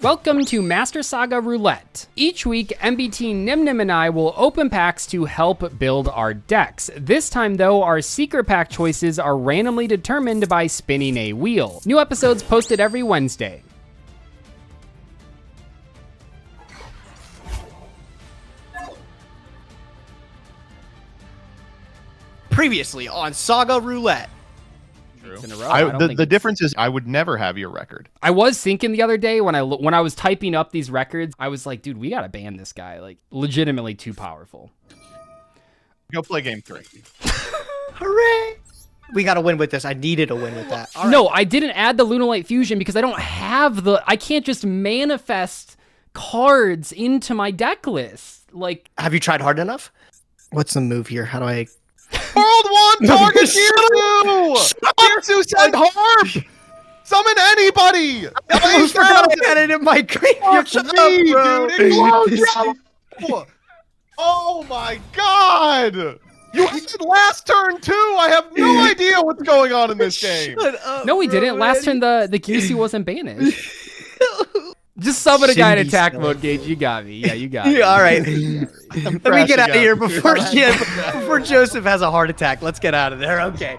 Welcome to Master Saga Roulette. Each week, MBT Nimnim and I will open packs to help build our decks. This time though, our secret pack choices are randomly determined by spinning a wheel. New episodes posted every Wednesday. Previously on Saga Roulette. In a row. The difference is I would never have your record. I was thinking the other day when I was typing up these records, I was like, dude, we gotta ban this guy. Like, legitimately too powerful. Go play game 3. Hooray! We gotta win with this. I needed a win with that. All No, right. I didn't add the Lunalite Fusion because I don't have I can't just manifest cards into my deck list. Like, Have you tried hard enough? What's the move here? How do I... World 1 target Kirsu! Kirsu send harp! Summon anybody! I almost forgot I had it in my graveyard. Shut up, dude! It glows. Oh my god! You ended last turn too! I have no idea what's going on in this game! no, we didn't. Last turn the Kirsu wasn't banished. Just summon a guy in attack mode, Gage. You got me. Yeah, you got me. Yeah, all right. Let me get out of here before Joseph has a heart attack. Let's get out of there. Okay.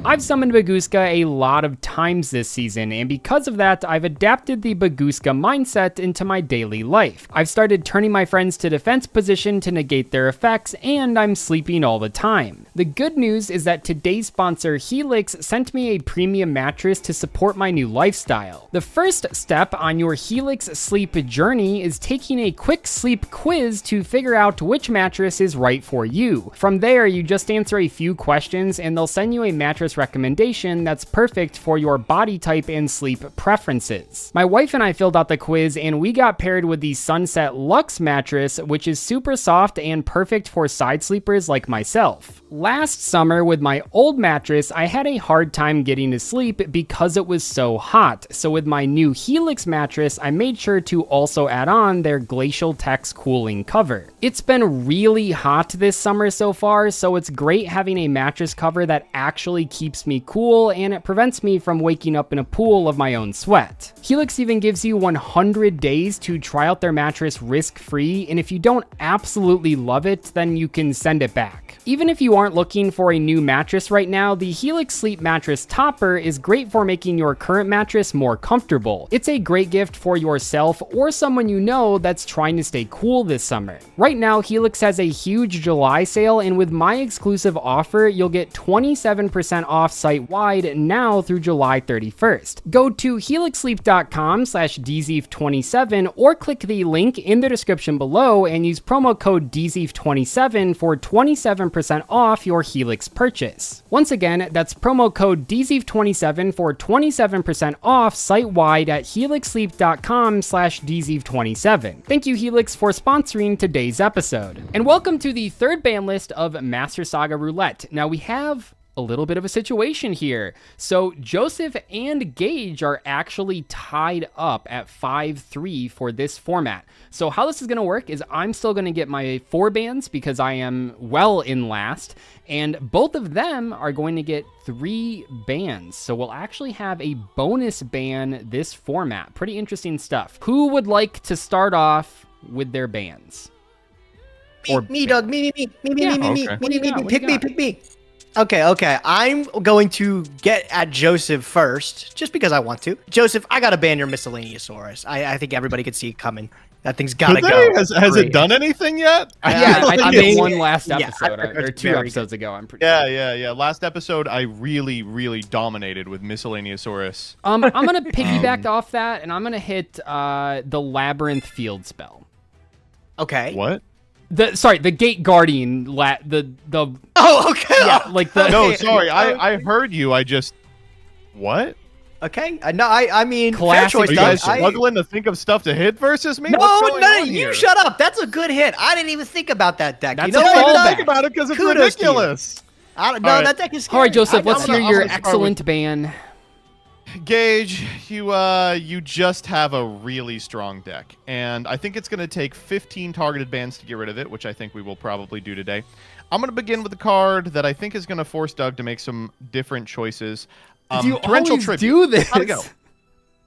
I've summoned Bagooska a lot of times this season, and because of that, I've adapted the Bagooska mindset into my daily life. I've started turning my friends to defense position to negate their effects, and I'm sleeping all the time. The good news is that today's sponsor, Helix, sent me a premium mattress to support my new lifestyle. The first step on your Helix sleep journey is taking a quick sleep quiz to figure out which mattress is right for you. From there, you just answer a few questions, and they'll send you a mattress recommendation that's perfect for your body type and sleep preferences. My wife and I filled out the quiz and we got paired with the Sunset Luxe mattress, which is super soft and perfect for side sleepers like myself. Last summer with my old mattress, I had a hard time getting to sleep because it was so hot. So with my new Helix mattress, I made sure to also add on their Glacial Tex cooling cover. It's been really hot this summer so far, so it's great having a mattress cover that actually keeps me cool and it prevents me from waking up in a pool of my own sweat. Helix even gives you 100 days to try out their mattress risk-free, and if you don't absolutely love it, then you can send it back. Even if you aren't looking for a new mattress right now, the Helix Sleep Mattress Topper is great for making your current mattress more comfortable. It's a great gift for yourself or someone you know that's trying to stay cool this summer. Right now, Helix has a huge July sale, and with my exclusive offer, you'll get 27% off site-wide now through July 31st. Go to helixsleep.com/Dzeeff27 or click the link in the description below and use promo code Dzeeff27 for 27% off your Helix purchase. Once again, that's promo code Dzeeff27 for 27% off site-wide at helixsleep.com/Dzeeff27. Thank you, Helix, for sponsoring today's episode. And welcome to the third ban list of Master Saga Roulette. Now we have a little bit of a situation here. So Joseph and Gage are actually tied up at 5-3 for this format. So how this is going to work is I'm still going to get my 4 bans because I am well in last, and both of them are going to get 3 bans. So we'll actually have a bonus ban this format. Pretty interesting stuff. Who would like to start off with their bans? Me, Doug. Me. Okay. Pick me. Okay. I'm going to get at Joseph first, just because I want to. Joseph, I gotta ban your Miscellaneousaurus. I think everybody could see it coming. That thing's gotta go. Has it done anything yet? Yeah, I think it's one last Yeah, episode, or 2 episodes ago, I'm pretty sure. Yeah. Last episode, I really dominated with Miscellaneousaurus. I'm gonna piggyback off that, and I'm gonna hit the Labyrinth Field spell. Okay. What? The Gate Guardian, the Oh, okay. yeah, like the No, sorry, I heard you. I just... What? Okay. No, I mean, fair Classic choice, Are you Doug. guys struggling to think of stuff to hit versus me? No, What's going on you here? shut up. That's a good hit. I didn't even think about that deck. That's you know a I what? didn't fallback. think about it because it's Kudos to you. ridiculous. No, right. that deck is scary. All right, Joseph, let's hear I'm your gonna start excellent ban. Gage, you just have a really strong deck, and I think it's going to take 15 targeted bans to get rid of it, which I think we will probably do today. I'm going to begin with a card that I think is going to force Doug to make some different choices. You Torrential always Tribute. do this. How'd it go?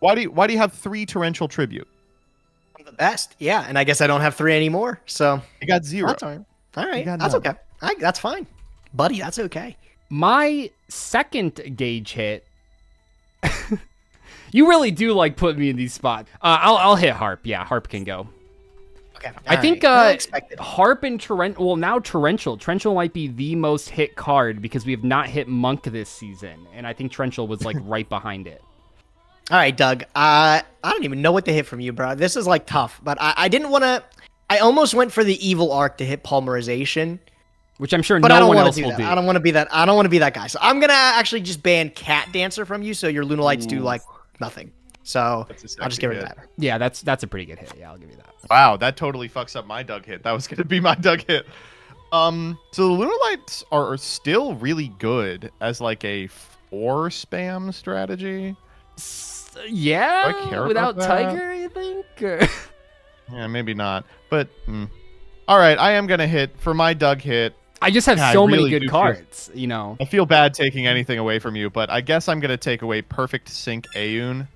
Why do you have 3 Torrential Tribute? best. Yeah, and I guess I don't have 3 anymore. So You got 0. that's all right. All right, got that's none. okay. That's fine, buddy. That's okay. My second gauge hit. You really do like putting me in these spots. I'll hit Harp. Yeah, Harp can go. Okay. I think Unexpected. Harp and Torrential. Well, now Torrential. Torrential might be the most hit card because we have not hit Monk this season, and I think Torrential was like right behind it. All right, Doug. I don't even know what to hit from you, bro. This is like tough, but I didn't want to. I almost went for the evil arc to hit Pulverization, Which I'm sure but I no don't one want else to do will that. do. I don't want to be that. I don't want to be that guy. So I'm gonna actually just ban Cat Dancer from you, so your Lunalights do like nothing. So That's a I'll just sexy get rid of hit. that. Yeah, that's a pretty good hit. Yeah, I'll give you that. Wow, that totally fucks up my Doug hit. That was going to be my Doug hit. So the Lunalights are still really good as like a 4 spam strategy. Do I Yeah, care without about that? Tiger, you think? Or- Yeah, maybe not. But all right, I am going to hit for my Doug hit. I just have Yeah, I so really many do good feel- cards, you know. I feel bad taking anything away from you, but I guess I'm going to take away Perfect Sync Aeon.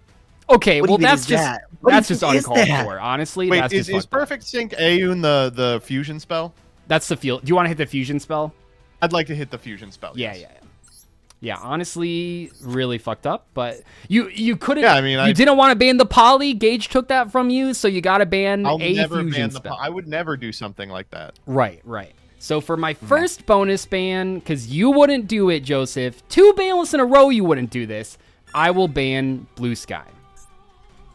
Okay, What do well you mean that's is just that? What that's do you just think is uncalled that? for. Honestly, Wait, that's is just fucked up. Perfect Sync Aeon the fusion spell? That's the field. Do you want to hit the fusion spell? I'd like to hit the fusion spell. Yeah, yes. yeah. Honestly, really fucked up. But you couldn't. Yeah, I mean, you didn't want to ban the poly. Gage took that from you, so you got to ban I'll a never fusion ban the. spell. I would never do something like that. Right. So for my first bonus ban, because you wouldn't do it, Joseph, 2 banless in a row, you wouldn't do this. I will ban Blue Sky.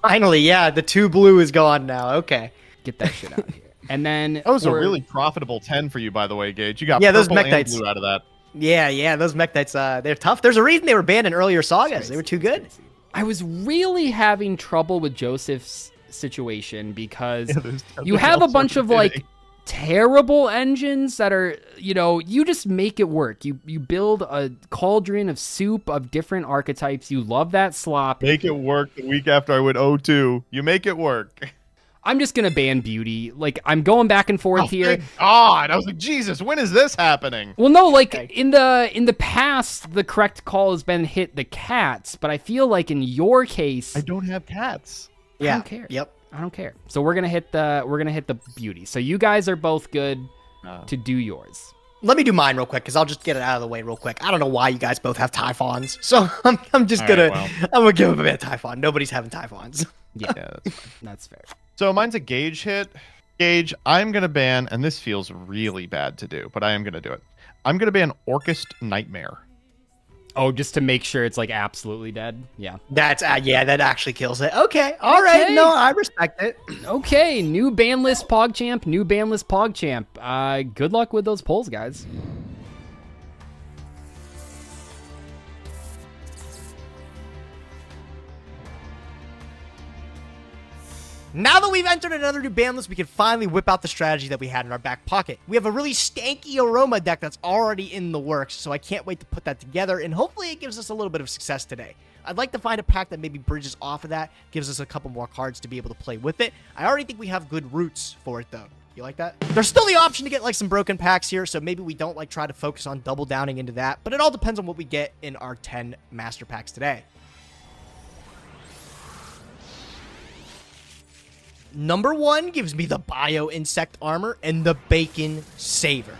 Finally, yeah, the 2 blue is gone now. Okay. Get that shit out of here. And then That was a for- really profitable 10 for you, by the way, Gage. You got Yeah, those purple and Mech Knights. blue out of that. Yeah, those Mech Knights, they're tough. There's a reason they were banned in earlier sagas. They were too good. I was really having trouble with Joseph's situation because Yeah, there's you nothing have a else bunch worth of like hitting. terrible engines that are, you just make it work. You build a cauldron of soup of different archetypes. You love that slop. Make it work the week after I went 0-2. You make it work. I'm just gonna ban Beauty. Like I'm going back and forth here. Thank God. I was like, Jesus, when is this happening? Well, no, like in the past, the correct call has been hit the cats, but I feel like in your case, I don't have cats. I Yeah. don't care. Yep. I don't care. So we're gonna hit the Beauty. So you guys are both good to do yours. Let me do mine real quick, because I'll just get it out of the way real quick. I don't know why you guys both have Typhons, so I'm just All gonna right, I'm gonna give him a bit of Typhon. Nobody's having Typhons. Yeah, Yeah, that's fine. that's fair. So mine's a Gage hit. Gage, I'm going to ban, and this feels really bad to do, but I am going to do it. I'm going to ban Orchest Nightmare. Oh, just to make sure it's like absolutely dead. Yeah. That's yeah, that actually kills it. Okay, all right, Okay. no, I respect it. Okay, new ban list PogChamp, new ban list PogChamp. Good luck with those polls, guys. Now that we've entered another new ban list, we can finally whip out the strategy that we had in our back pocket. We have a really stanky Aroma deck that's already in the works, so I can't wait to put that together, and hopefully it gives us a little bit of success today. I'd like to find a pack that maybe bridges off of that, gives us a couple more cards to be able to play with it. I already think we have good roots for it, though. You like that? There's still the option to get like some broken packs here, so maybe we don't like try to focus on double downing into that, but it all depends on what we get in our 10 master packs today. Number 1 gives me the Bio Insect Armor and the Bacon Saver.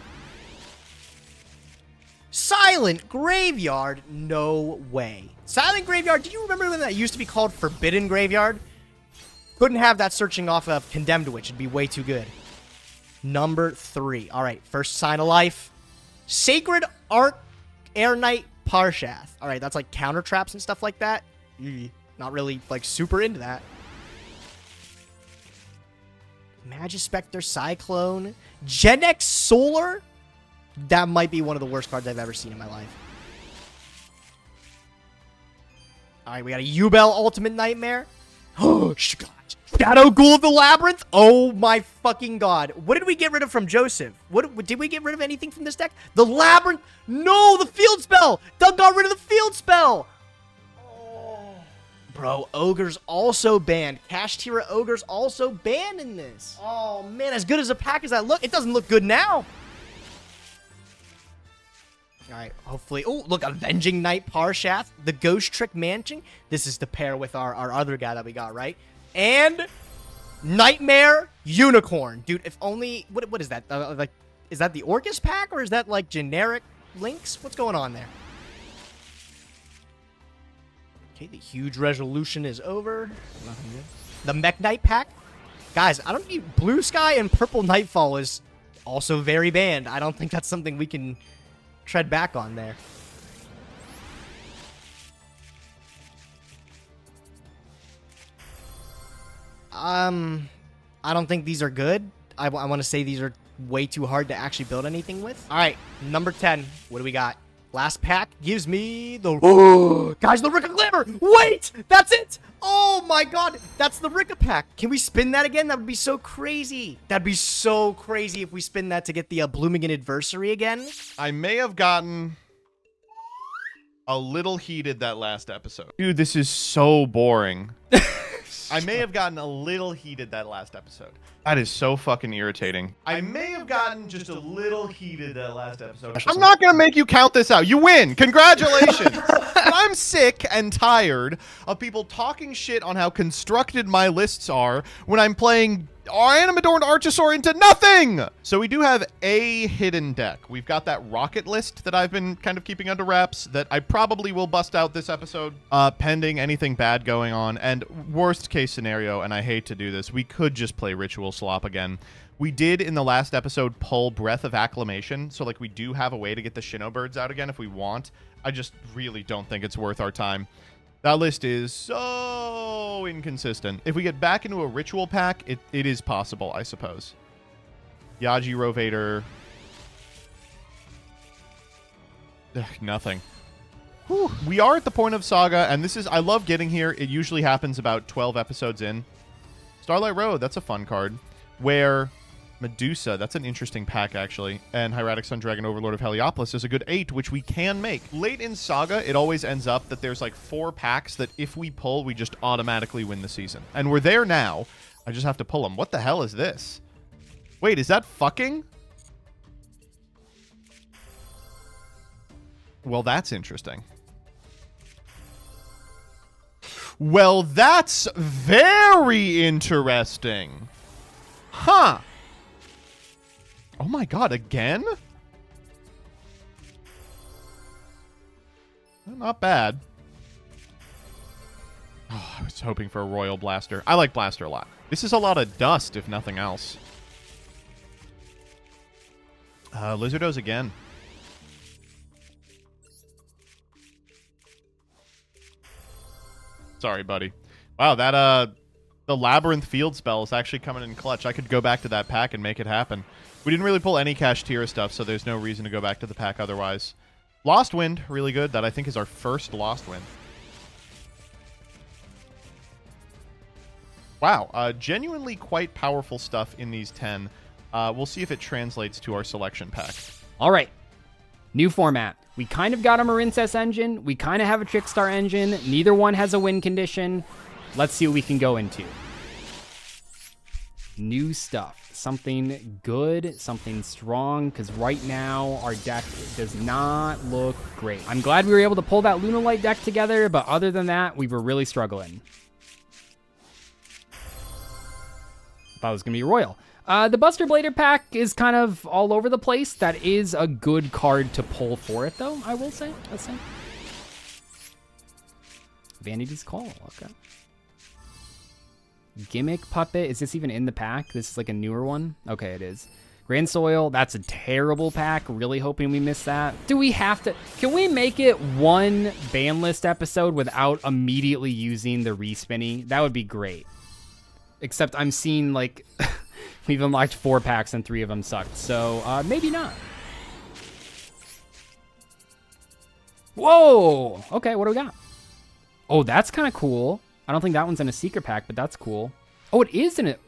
Silent Graveyard, no way. Silent Graveyard, do you remember when that used to be called Forbidden Graveyard? Couldn't have that searching off of Condemned Witch, it'd be way too good. Number 3, alright, first Sign of Life. Sacred Air Knight Parshath. Alright, that's like counter traps and stuff like that. Not really like super into that. Magispector Cyclone. Genex Solar. That might be one of the worst cards I've ever seen in my life. Alright, we got a Yubel Ultimate Nightmare. Oh, Shadow Ghoul of the Labyrinth. Oh my fucking god. What did we get rid of from Joseph? Did we get rid of anything from this deck? The Labyrinth. No, the field spell. Doug got rid of the field spell. Bro, Ogre's also banned. Kashtira Ogre's also banned in this. Oh, man, as good as a pack as that look, it doesn't look good now. All right, hopefully. Oh, look, Avenging Knight Parshath, the Ghost Trick Mansion. This is to pair with our other guy that we got, right? And Nightmare Unicorn. Dude, if only... What is that? Like, is that the Orcus pack, or is that, like, generic links? What's going on there? Okay, the huge resolution is over. Nothing good. The Mech Knight pack. Guys, I don't need... Blue Sky and Purple Nightfall is also very banned. I don't think that's something we can tread back on there. I don't think these are good. I want to say these are way too hard to actually build anything with. All right, number 10. What do we got? Last pack gives me the... Oh, guys, the Rika Glamour! Wait! That's it! Oh my god! That's the Rika pack! Can we spin that again? That would be so crazy. That'd be so crazy if we spin that to get the Blooming Adversary again. I may have gotten a little heated that last episode. Dude, this is so boring. I may have gotten a little heated that last episode. That is so fucking irritating. I may have gotten just a little heated that last episode. I'm not going to make you count this out. You win. Congratulations. I'm sick and tired of people talking shit on how constructed my lists are when I'm playing Animador and Archosaur into nothing. So we do have a hidden deck. We've got that rocket list that I've been kind of keeping under wraps that I probably will bust out this episode, pending anything bad going on. And worst case scenario, and I hate to do this, we could just play Ritual Slop again. We did in the last episode pull Breath of Acclamation, so like we do have a way to get the Shinobirds out again if we want. I just really don't think it's worth our time. That list is so inconsistent. If we get back into a ritual pack, it is possible, I suppose. Yaji Rovator. Ugh, nothing. Whew. We are at the point of Saga, and this is... I love getting here. It usually happens about 12 episodes in. Starlight Road, that's a fun card. Where Medusa, that's an interesting pack, actually. And Hieratic Sun Dragon Overlord of Heliopolis is a good 8, which we can make. Late in Saga, it always ends up that there's like 4 packs that if we pull, we just automatically win the season. And we're there now. I just have to pull them. What the hell is this? Wait, is that fucking? Well, that's interesting. Well, that's very interesting. Huh. Oh my god, again? Not bad. Oh, I was hoping for a Royal Blaster. I like Blaster a lot. This is a lot of dust, if nothing else. Lizardos again. Sorry, buddy. Wow, that, the Labyrinth Field spell is actually coming in clutch. I could go back to that pack and make it happen. We didn't really pull any Kashtira stuff, so there's no reason to go back to the pack otherwise. Lost Wind, really good. That, I think, is our first Lost Wind. Wow, genuinely quite powerful stuff in these 10. We'll see if it translates to our selection pack. All right. New format. We kind of got a Marincess engine. We kind of have a Trickstar engine. Neither one has a win condition. Let's see what we can go into. New stuff. Something good, something strong, because right now our deck does not look great. I'm glad we were able to pull that Lunalight deck together, but other than that, we were really struggling. Thought it was going to be Royal. The Buster Blader pack is kind of all over the place. That is a good card to pull for it, though, I will say. Let's say. Vanity's Call, okay. Gimmick Puppet, is this even in the pack? This is like a newer one? Okay, it is. Grand Soil, that's a terrible pack. Really hoping we miss that. Do we have to... Can we make it one ban list episode without immediately using the respinny? That would be great. Except I'm seeing, like... we've unlocked 4 packs and 3 of them sucked. So, maybe not. Whoa! Okay, what do we got? Oh, that's kind of cool. I don't think that one's in a secret pack, but that's cool. Oh, it is in it.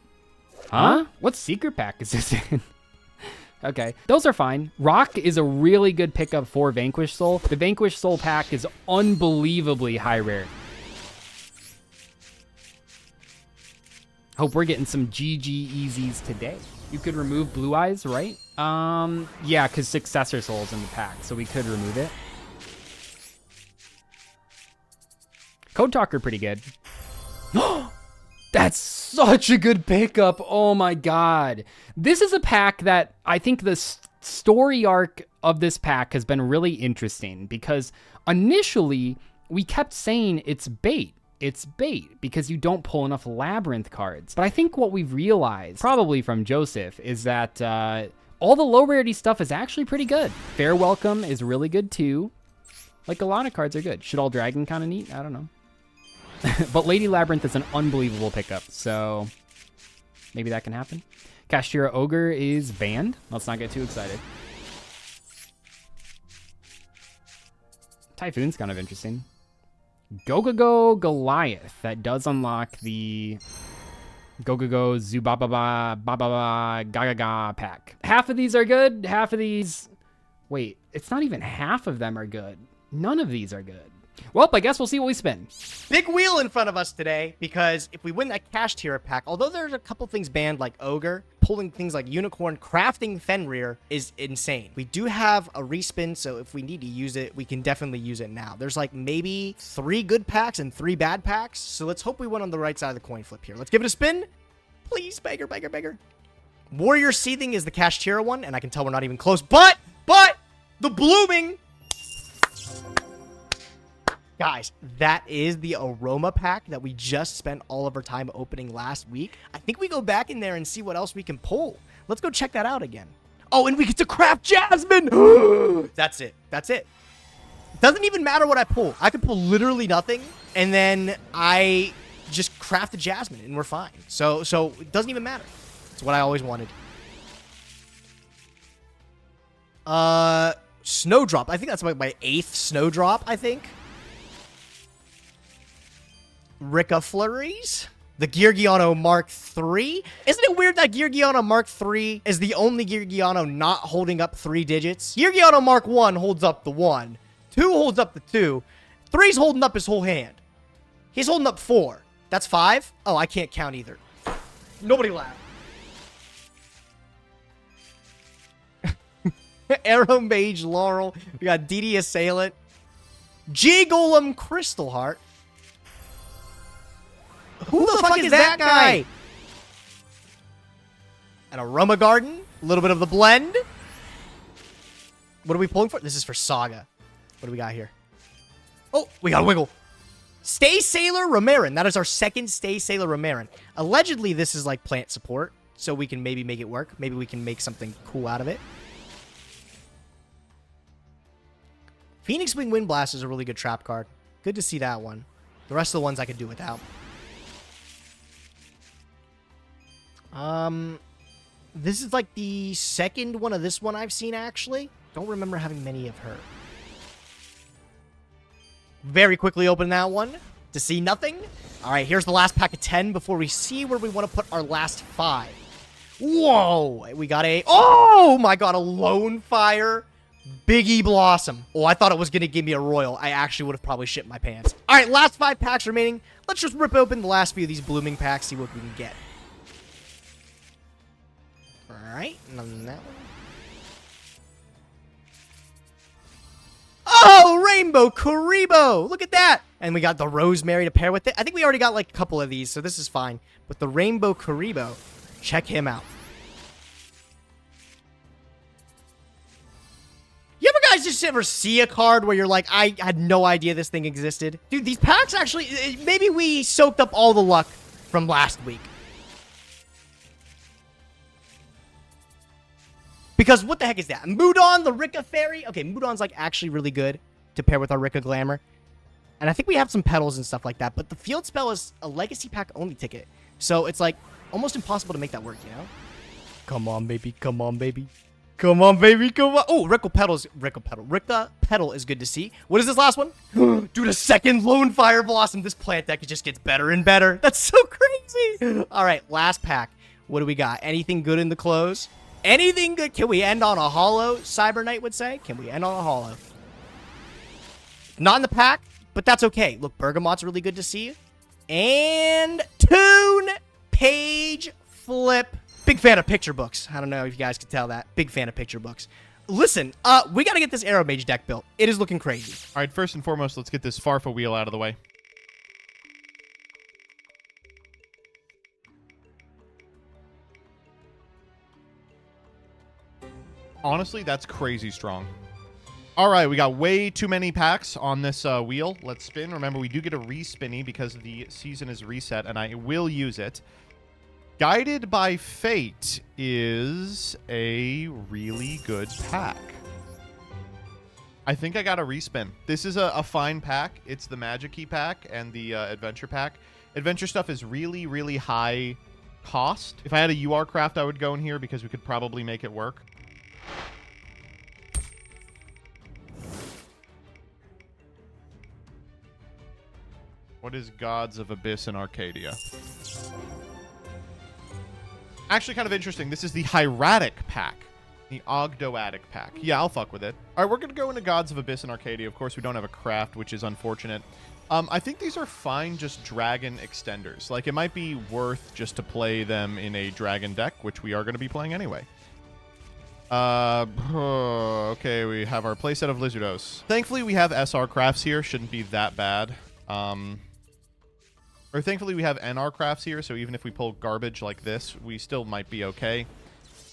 Huh? What secret pack is this in? Okay, those are fine. Rock is a really good pickup for Vanquish Soul. The Vanquish Soul pack is unbelievably high rare. Hope we're getting some GG easies today. You could remove Blue Eyes, right? Yeah, because Successor Soul's in the pack, so we could remove it. Code Talker, pretty good. That's such a good pickup. Oh my god. This is a pack that I think the story arc of this pack has been really interesting because initially we kept saying it's bait. It's bait because you don't pull enough labyrinth cards. But I think what we've realized, probably from Dzeeff, is that all the low rarity stuff is actually pretty good. Fair Welcome is really good too. Like a lot of cards are good. Should All Dragon kind of neat? I don't know. But Lady Labyrinth is an unbelievable pickup, so maybe that can happen. Kashtira Ogre is banned. Let's not get too excited. Typhoon's kind of interesting. Go Goliath. That does unlock the Go Zubababa Bababa Gagaga pack. Half of these are good. Half of these... Wait, it's not even half of them are good. None of these are good. Well, I guess we'll see what we spin. Big wheel in front of us today, because if we win that Kashtira pack, although there's a couple things banned like Ogre, pulling things like Unicorn, crafting Fenrir is insane. We do have a respin, so if we need to use it, we can definitely use it now. There's like maybe 3 good packs and 3 bad packs, so let's hope we win on the right side of the coin flip here. Let's give it a spin. Please, beggar. Warrior Seething is the Kashtira one, and I can tell we're not even close, but the blooming... Guys, that is the Aroma pack that we just spent all of our time opening last week. I think we go back in there and see what else we can pull. Let's go check that out again. Oh, and we get to craft Jasmine! That's it. It doesn't even matter what I pull. I could pull literally nothing, and then I just craft the Jasmine, and we're fine. So it doesn't even matter. It's what I always wanted. Snowdrop. I think that's like my 8th Snowdrop, I think. Rika Flurries. The Geargiano Mark III. Isn't it weird that Geargiano Mark III is the only Geargiano not holding up 3 digits? Geargiano Mark I holds up the 1. 2 holds up the 2. 3's holding up his whole hand. He's holding up 4. That's 5? Oh, I can't count either. Nobody laugh. Arrow Mage Laurel. We got DD Assailant. G-Golem Crystal Heart. Who the fuck is that guy? An Aroma Garden. A little bit of the blend. What are we pulling for? This is for Saga. What do we got here? Oh, we got a wiggle. Stay Sailor Romarin. That is our second Stay Sailor Romarin. Allegedly, this is like plant support, so we can maybe make it work. Maybe we can make something cool out of it. Phoenix Wing Wind Blast is a really good trap card. Good to see that one. The rest of the ones I could do without. This is like the second one of this one I've seen, actually. Don't remember having many of her. Very quickly open that one to see nothing. All right, here's the last pack of 10 before we see where we want to put our last 5. Whoa, we got a... Oh, my God, a Lone Fire Biggie Blossom. Oh, I thought it was going to give me a Royal. I actually would have probably shit my pants. All right, last 5 packs remaining. Let's just rip open the last few of these blooming packs, see what we can get. Alright, none of that one. Oh, Rainbow Karibo! Look at that! And we got the Rosemary to pair with it. I think we already got like a couple of these, so this is fine. But the Rainbow Karibo, check him out. You ever guys just ever see a card where you're like, I had no idea this thing existed? Dude, these packs actually, maybe we soaked up all the luck from last week. Because what the heck is that? Mudon, the Rika Fairy? Okay, Mudon's like actually really good to pair with our Rika Glamour. And I think we have some petals and stuff like that. But the field spell is a legacy pack only ticket. So it's like almost impossible to make that work, you know? Come on, baby. Come on, baby. Come on, baby. Come on. Oh, Rika Petal is good to see. What is this last one? Dude, a second Lone Fire Blossom. This plant deck just gets better and better. That's so crazy. All right, last pack. What do we got? Anything good in the close? Anything good? Can we end on a holo? Cyber Knight would say. Can we end on a holo? Not in the pack, but that's okay. Look, Bergamot's really good to see. And Toon Page Flip. Big fan of picture books. I don't know if you guys can tell that. Big fan of picture books. Listen, we got to get this Arrow Mage deck built. It is looking crazy. All right, first and foremost, let's get this Farfa wheel out of the way. Honestly, that's crazy strong. All right, we got way too many packs on this wheel. Let's spin. Remember, we do get a re-spinny because the season is reset, and I will use it. Guided by Fate is a really good pack. I think I got a respin. This is a fine pack. It's the Magic Key pack and the Adventure pack. Adventure stuff is really, really high cost. If I had a UR craft, I would go in here because we could probably make it work. What is Gods of Abyss in Arcadia? Actually, kind of interesting. This is the Hieratic pack. The Ogdoatic pack. Yeah, I'll fuck with it. All right, we're going to go into Gods of Abyss in Arcadia. Of course, we don't have a craft, which is unfortunate. I think these are fine just dragon extenders. Like, it might be worth just to play them in a dragon deck, which we are going to be playing anyway. Okay, we have our playset of Lizardos. Thankfully, we have SR crafts here. Shouldn't be that bad. Or thankfully, we have NR crafts here, so even if we pull garbage like this, we still might be okay.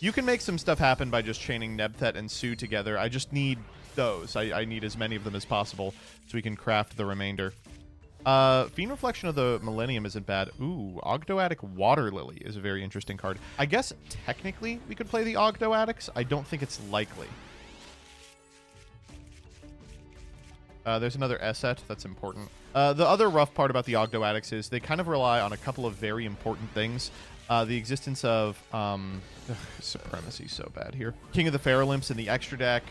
You can make some stuff happen by just chaining Nebthet and Sue together. I just need those. I need as many of them as possible so we can craft the remainder. Fiend Reflection of the Millennium isn't bad. Ooh, Ogdoatic Water Lily is a very interesting card. I guess technically we could play the Ogdoatics. I don't think it's likely. There's another Esset. That's important. The other rough part about the Ogdoatics is they kind of rely on a couple of very important things. The existence of Supremacy so bad here. King of the Pharolymphs in the extra deck.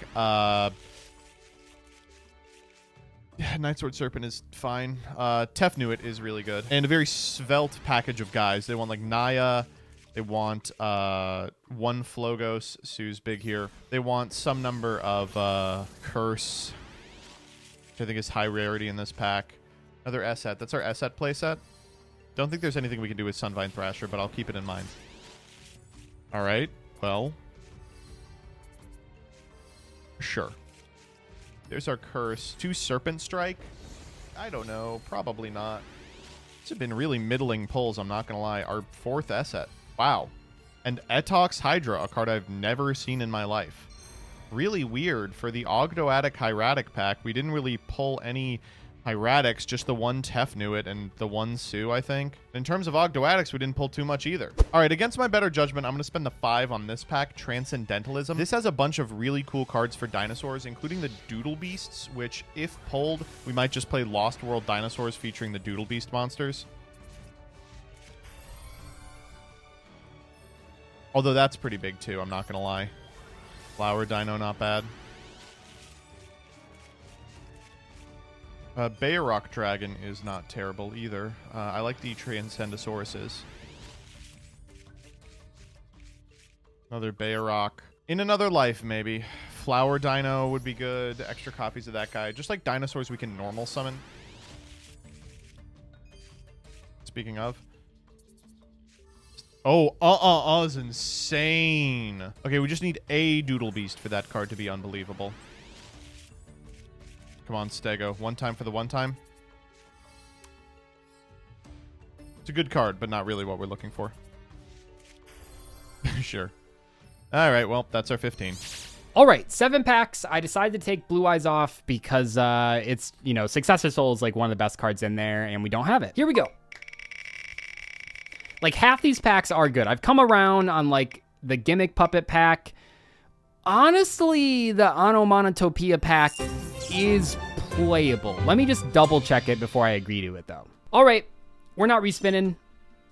Nightsword Serpent is fine. Tefnuit is really good. And a very svelte package of guys. They want like Naya. They want one Flogos. Sue's big here. They want some number of Curse, which I think is high rarity in this pack. Another Esset. That's our Esset playset. Don't think there's anything we can do with Sunvine Thrasher, but I'll keep it in mind. All right. Well. Sure. There's our Curse. 2 Serpent Strike? I don't know. Probably not. These have been really middling pulls, I'm not going to lie. Our 4th Esset. Wow. And Etox Hydra, a card I've never seen in my life. Really weird. For the Ogdoatic Hieratic pack, we didn't really pull any Hieratics, just the one Tefnuit and the one Sue, I think. In terms of Ogdoatics, we didn't pull too much either. All right, against my better judgment, I'm going to spend the 5 on this pack, Transcendentalism. This has a bunch of really cool cards for dinosaurs, including the Doodle Beasts, which, if pulled, we might just play Lost World Dinosaurs featuring the Doodle Beast monsters. Although that's pretty big, too, I'm not going to lie. Flower Dino, not bad. Bayrock Dragon is not terrible either. I like the Transcendosauruses. Another Bayrock. In another life, maybe. Flower Dino would be good. Extra copies of that guy. Just like dinosaurs we can normal summon. Speaking of. Oh, is insane. Okay, we just need a Doodle Beast for that card to be unbelievable. Come on, Stego. One time for the one time. It's a good card, but not really what we're looking for. Sure. All right, well, that's our 15. All right, 7 packs. I decided to take Blue Eyes off because it's, you know, Successor Soul is like one of the best cards in there, and we don't have it. Here we go. Like, half these packs are good. I've come around on, like, the Gimmick Puppet pack. Honestly, the Onomatopoeia pack is playable. Let me just double check it before I agree to it, though. All right, we're not respinning.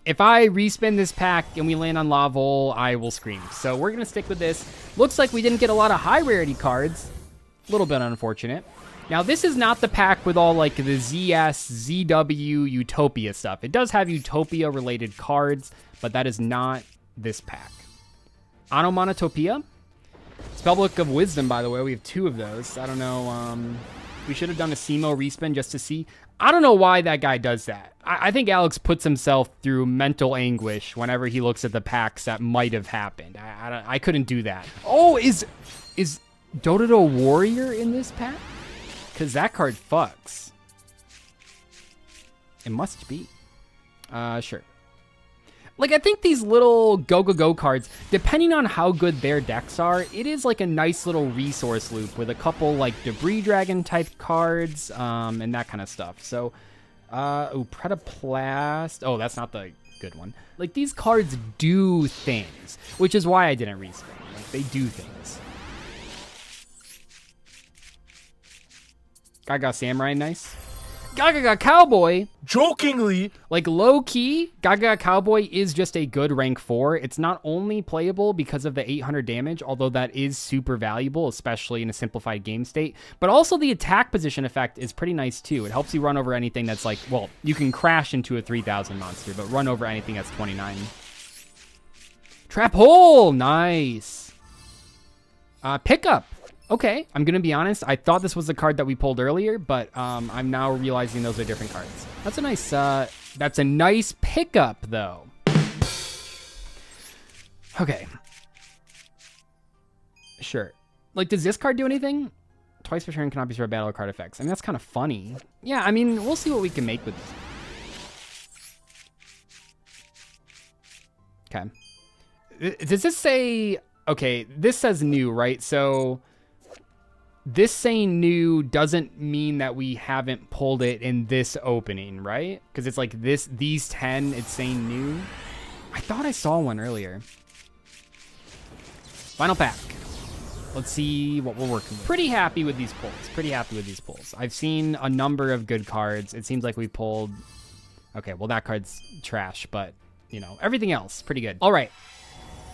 If I respin this pack and we land on Lavol, I will scream. So we're going to stick with this. Looks like we didn't get a lot of high rarity cards. A little bit unfortunate. Now, this is not the pack with all, like, the ZS, ZW, Utopia stuff. It does have Utopia-related cards, but that is not this pack. Onomatopoeia. Spellbook of Wisdom, by the way. We have 2 of those. I don't know. We should have done a SEMO respin just to see. I don't know why that guy does that. I think Alex puts himself through mental anguish whenever he looks at the packs that might have happened. I couldn't do that. Oh, is Dododo Warrior in this pack? Because that card fucks. It must be. Sure. Like, I think these little go cards, depending on how good their decks are, it is like a nice little resource loop with a couple like Debris Dragon type cards, and that kind of stuff. So, Pretoplast. Oh, that's not the good one. Like, these cards do things, which is why I didn't respin. Like, they do things. Gaga Samurai, nice. Gaga Cowboy. Jokingly. Like, low-key, Gaga Cowboy is just a good rank 4. It's not only playable because of the 800 damage, although that is super valuable, especially in a simplified game state, but also the attack position effect is pretty nice too. It helps you run over anything that's like, well, you can crash into a 3000 monster, but run over anything that's 29. Trap Hole, nice. Pickup. Okay, I'm going to be honest. I thought this was the card that we pulled earlier, but I'm now realizing those are different cards. That's a nice pickup, though. Okay. Sure. Like, does this card do anything? Twice per turn cannot be stored battle card effects. I mean, that's kind of funny. Yeah, I mean, we'll see what we can make with this. Okay. Does this say... Okay, this says new, right? So... This saying new doesn't mean that we haven't pulled it in this opening, right? Because it's like these 10, it's saying new. I thought I saw one earlier. Final pack. Let's see what we're working with. Pretty happy with these pulls. I've seen a number of good cards. It seems like we pulled... Okay, well, that card's trash, but, you know, everything else, pretty good. All right.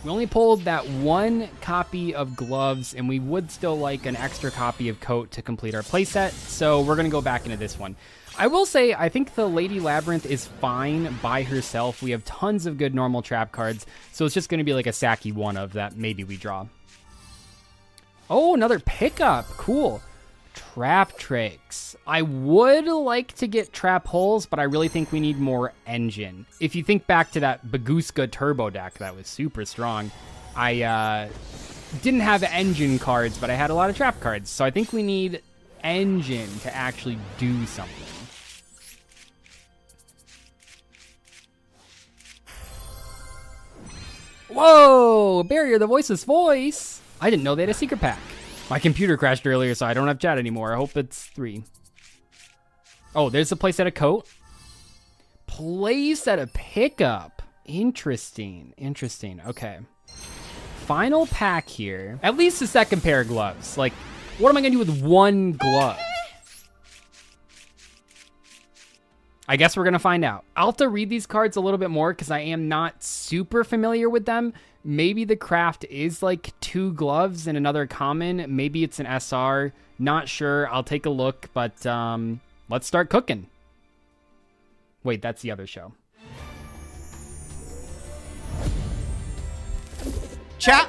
We only pulled that one copy of gloves, and we would still like an extra copy of coat to complete our playset, so we're going to go back into this one. I will say, I think the Lady Labyrinth is fine by herself. We have tons of good normal trap cards, so it's just going to be like a Saki one of that maybe we draw. Oh, another pickup. Cool. Trap Tricks. I would like to get Trap Holes, but I really think we need more engine. If you think back to that Baguska Turbo deck that was super strong, I didn't have engine cards, but I had a lot of trap cards. So I think we need engine to actually do something. Whoa! Barrier the Voiceless Voice! I didn't know they had a secret pack. My computer crashed earlier, so I don't have chat anymore. I hope it's 3. Oh, there's a playset of coat. Playset of pickup. Interesting. Okay. Final pack here. At least a second pair of gloves. Like, what am I going to do with one glove? I guess we're going to find out. I'll have to read these cards a little bit more because I am not super familiar with them. Maybe the craft is like 2 gloves and another common. Maybe it's an SR. Not sure. I'll take a look, but let's start cooking. Wait, that's the other show. Chat,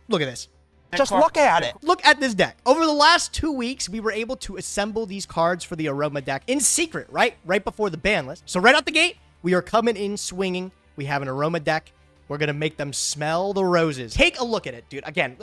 look at this. Just look at it. Look at this deck. Over the last 2 weeks, we were able to assemble these cards for the Aroma deck in secret, right? Right before the ban list. So right out the gate, we are coming in swinging. We have an Aroma deck. We're going to make them smell the roses. Take a look at it, dude. Again,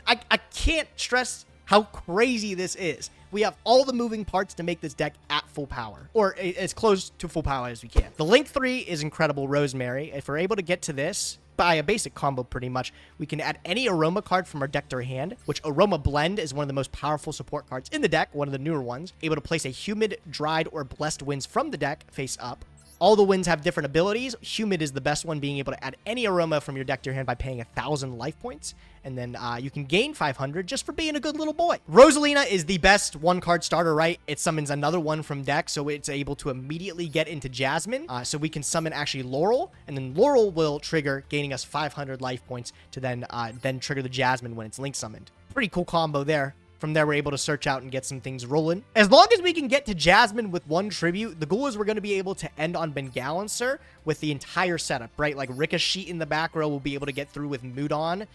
I can't stress how crazy this is. We have all the moving parts to make this deck at full power, or as close to full power as we can. The Link 3 is incredible, Rosemary. If we're able to get to this by a basic combo pretty much, we can add any Aroma card from our deck to our hand, which Aroma Blend is one of the most powerful support cards in the deck, one of the newer ones. Able to place a Humid, Dried, or Blessed Winds from the deck face up. All the winds have different abilities. Humid is the best one, being able to add any Aroma from your deck to your hand by paying 1,000 life points. And then you can gain 500 just for being a good little boy. Rosalina is the best one-card starter, right? It summons another one from deck, so it's able to immediately get into Jasmine. So we can summon actually Laurel, and then Laurel will trigger, gaining us 500 life points to then trigger the Jasmine when it's link summoned. Pretty cool combo there. From there, we're able to search out and get some things rolling. As long as we can get to Jasmine with 1 tribute, the goal is we're going to be able to end on Bengalancer with the entire setup, right? Like Ricochet in the back row will be able to get through with Mudon,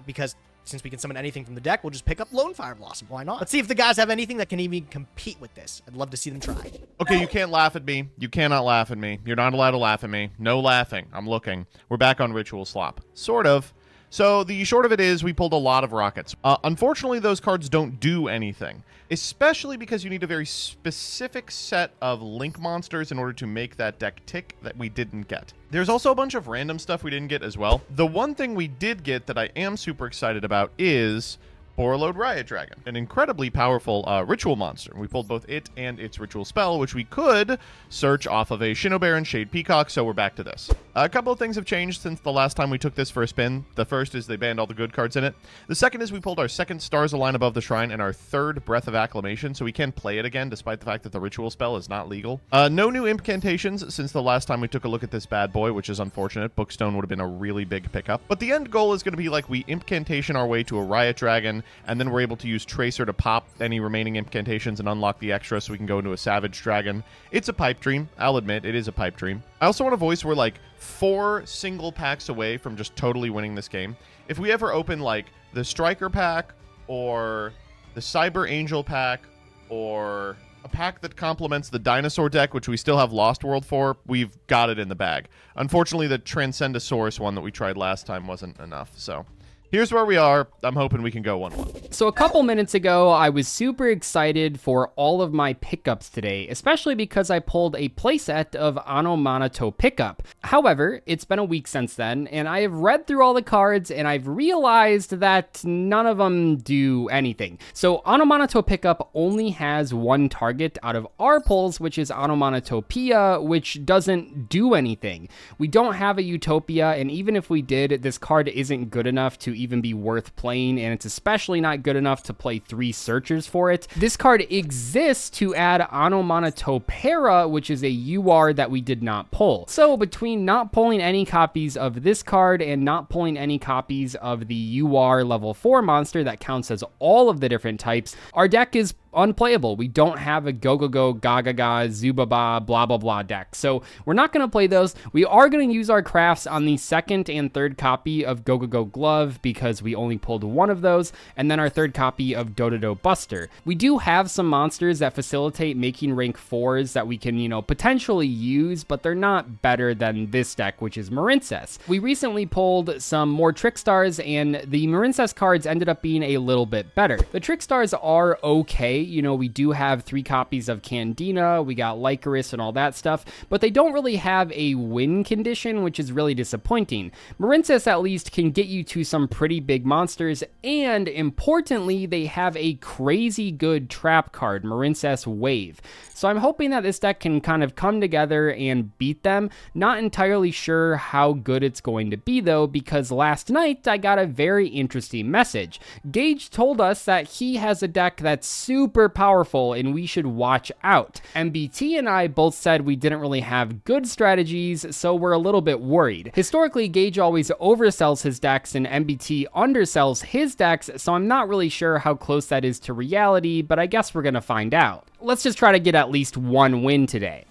because since we can summon anything from the deck, we'll just pick up Lone Fire Blossom. Why not? Let's see if the guys have anything that can even compete with this. I'd love to see them try. Okay, you can't laugh at me. You cannot laugh at me. You're not allowed to laugh at me. No laughing. I'm looking. We're back on Ritual Slop. Sort of. So the short of it is we pulled a lot of rockets. Unfortunately, those cards don't do anything, especially because you need a very specific set of link monsters in order to make that deck tick that we didn't get. There's also a bunch of random stuff we didn't get as well. The one thing we did get that I am super excited about is Borreload Riot Dragon, an incredibly powerful ritual monster. We pulled both it and its ritual spell, which we could search off of a Shinobaron Shade Peacock, so we're back to this. A couple of things have changed since the last time we took this for a spin. The first is they banned all the good cards in it. The second is we pulled our second Stars Align Above the Shrine and our third Breath of Acclamation, so we can play it again despite the fact that the ritual spell is not legal. No new incantations since the last time we took a look at this bad boy, which is unfortunate. Bookstone would have been a really big pickup. But the end goal is going to be like we incantation our way to a Riot Dragon, and then we're able to use Tracer to pop any remaining incantations and unlock the extra so we can go into a Savage Dragon. It's a pipe dream. I'll admit, it is a pipe dream. I also want to voice we're like 4 single packs away from just totally winning this game. If we ever open like the Striker pack or the Cyber Angel pack or a pack that complements the Dinosaur deck, which we still have Lost World for, we've got it in the bag. Unfortunately, the Transcendosaurus one that we tried last time wasn't enough, so here's where we are. I'm hoping we can go 1-1. So a couple minutes ago, I was super excited for all of my pickups today, especially because I pulled a playset of Onomanato pickup. However, it's been a week since then, and I have read through all the cards, and I've realized that none of them do anything. So Onomanato pickup only has one target out of our pulls, which is Onomanatopia, which doesn't do anything. We don't have a Utopia, and even if we did, this card isn't good enough to even be worth playing, and it's especially not good enough to play 3 searchers for it. This card exists to add Onomanatopera, which is a UR that we did not pull. So between not pulling any copies of this card and not pulling any copies of the UR level 4 monster that counts as all of the different types, our deck is unplayable. We don't have a go-go-go, ga-ga-ga, zubaba, blah-blah-blah deck. So we're not going to play those. We are going to use our crafts on the second and third copy of Go-Go-Go Glove because we only pulled one of those, and then our third copy of Dododo Buster. We do have some monsters that facilitate making rank 4s that we can, potentially use, but they're not better than this deck, which is Marincess. We recently pulled some more Trick Stars, and the Marincess cards ended up being a little bit better. The Trick Stars are okay. We do have 3 copies of Candina, we got Lycoris and all that stuff, but they don't really have a win condition, which is really disappointing. Marincess at least can get you to some pretty big monsters, and importantly, they have a crazy good trap card, Marincess Wave. So I'm hoping that this deck can kind of come together and beat them. Not entirely sure how good it's going to be though, because last night I got a very interesting message. Gage told us that he has a deck that's super powerful and we should watch out. MBT and I both said we didn't really have good strategies, so we're a little bit worried. Historically, Gage always oversells his decks and MBT undersells his decks, so I'm not really sure how close that is to reality, but I guess we're gonna find out. Let's just try to get at least 1 win today.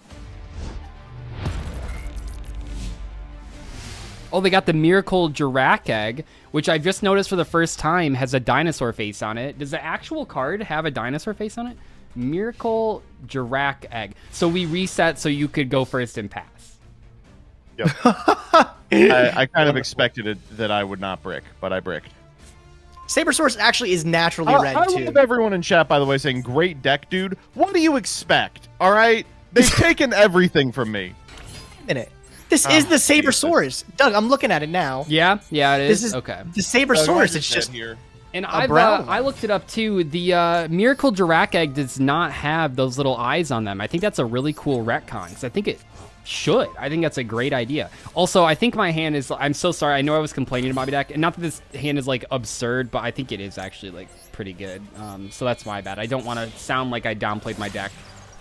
Oh, they got the Miracle Jirac Egg, which I just noticed for the first time has a dinosaur face on it. Does the actual card have a dinosaur face on it? Miracle Jirac Egg. So we reset so you could go first and pass. Yep. I kind of expected it that I would not brick, but I bricked. Sabersaurus actually is naturally red, I too. love everyone in chat, by the way, saying, great deck, dude. What do you expect? All right? They've taken everything from me. Wait a minute. This is the Sabersaurus. Doug, I'm looking at it now. Yeah, it is. This is okay. The Sabersaurus. It's just here. And I looked it up too. The Miracle Jirac Egg does not have those little eyes on them. I think that's a really cool retcon, because I think it should. I think that's a great idea. Also, I think my hand is, I'm so sorry. I know I was complaining about my deck, and not that this hand is like absurd, but I think it is actually like pretty good. So that's my bad. I don't want to sound like I downplayed my deck.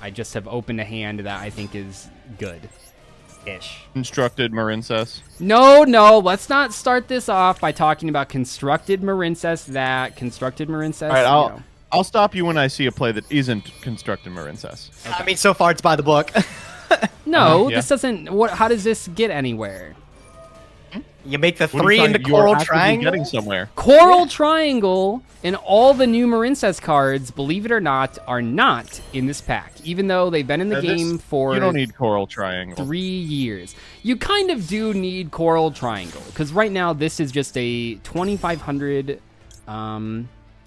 I just have opened a hand that I think is good-ish. Constructed Marincess. No, let's not start this off by talking about constructed Marincess. All right, I'll stop you when I see a play that isn't constructed Marincess. Okay. I mean, so far it's by the book. No, yeah. this doesn't. How does this get anywhere? You make the What are you 3 into trying- you're coral actively triangle. Getting somewhere. Coral Triangle and all the new Marincess cards, believe it or not, are not in this pack, even though they've been in the game for You don't need Coral Triangle. 3 years. You kind of do need Coral Triangle, because right now this is just a 2500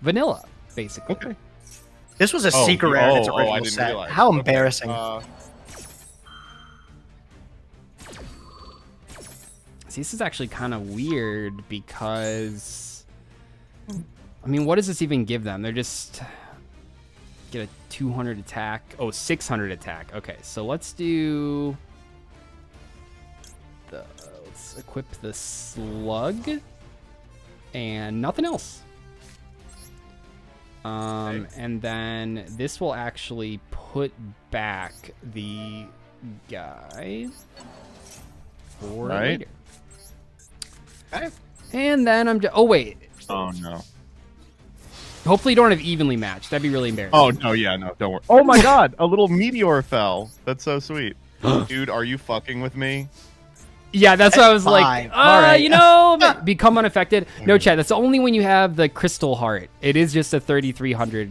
vanilla, basically. Okay. This was a secret rare in its I original didn't set. realize. How Okay. embarrassing. See, this is actually kind of weird because, I mean, what does this even give them? They're just get a 200 attack. Oh, 600 attack. Okay, so let's do let's equip the slug and nothing else. And then this will actually put back the guy for later. Okay. And then I'm just, oh wait, Oh no. hopefully you don't have evenly matched. That'd be really embarrassing. Oh no, yeah, no, don't worry. Oh my god, a little meteor fell. That's so sweet. Dude, are you fucking with me? Yeah, that's what I was like. Fine. All right. You know, become unaffected. No, Chad, that's only when you have the crystal heart. It is just a 3,300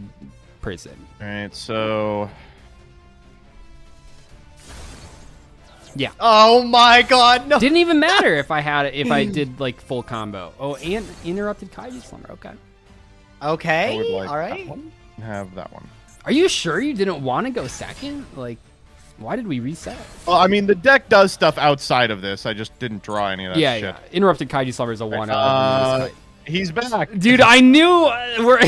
person. All right, so Yeah. Oh my god, no. Didn't even matter if I did like full combo. Oh, and interrupted Kaiji Slumber. Okay. Okay, I would like all right. that one. Have that one. Are you sure you didn't want to go second? Like, why did we reset? Well, I mean, the deck does stuff outside of this. I just didn't draw any of that Yeah, shit. yeah. Interrupted Kaiji Slumber is a one. He's back. Dude, I knew we're.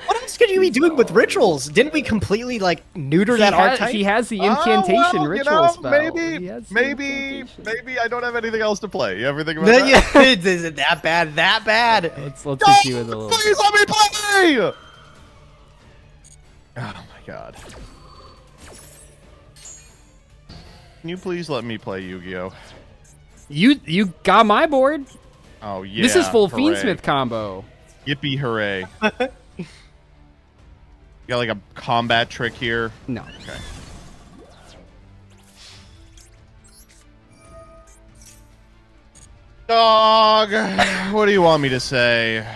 What else could you be doing with rituals? Didn't we completely like neuter that archetype? He has the incantation ritual spell. He has the incantation. Maybe I don't have anything else to play. You ever think about No, that? yeah, is it that bad? That bad? Let's hit you with a little. Please let me play! Oh my god. Can you please let me play Yu-Gi-Oh? You got my board. Oh yeah. This is full hooray. Fiendsmith combo. Yippee hooray. You got like a combat trick here. No. Okay. Dog, what do you want me to say?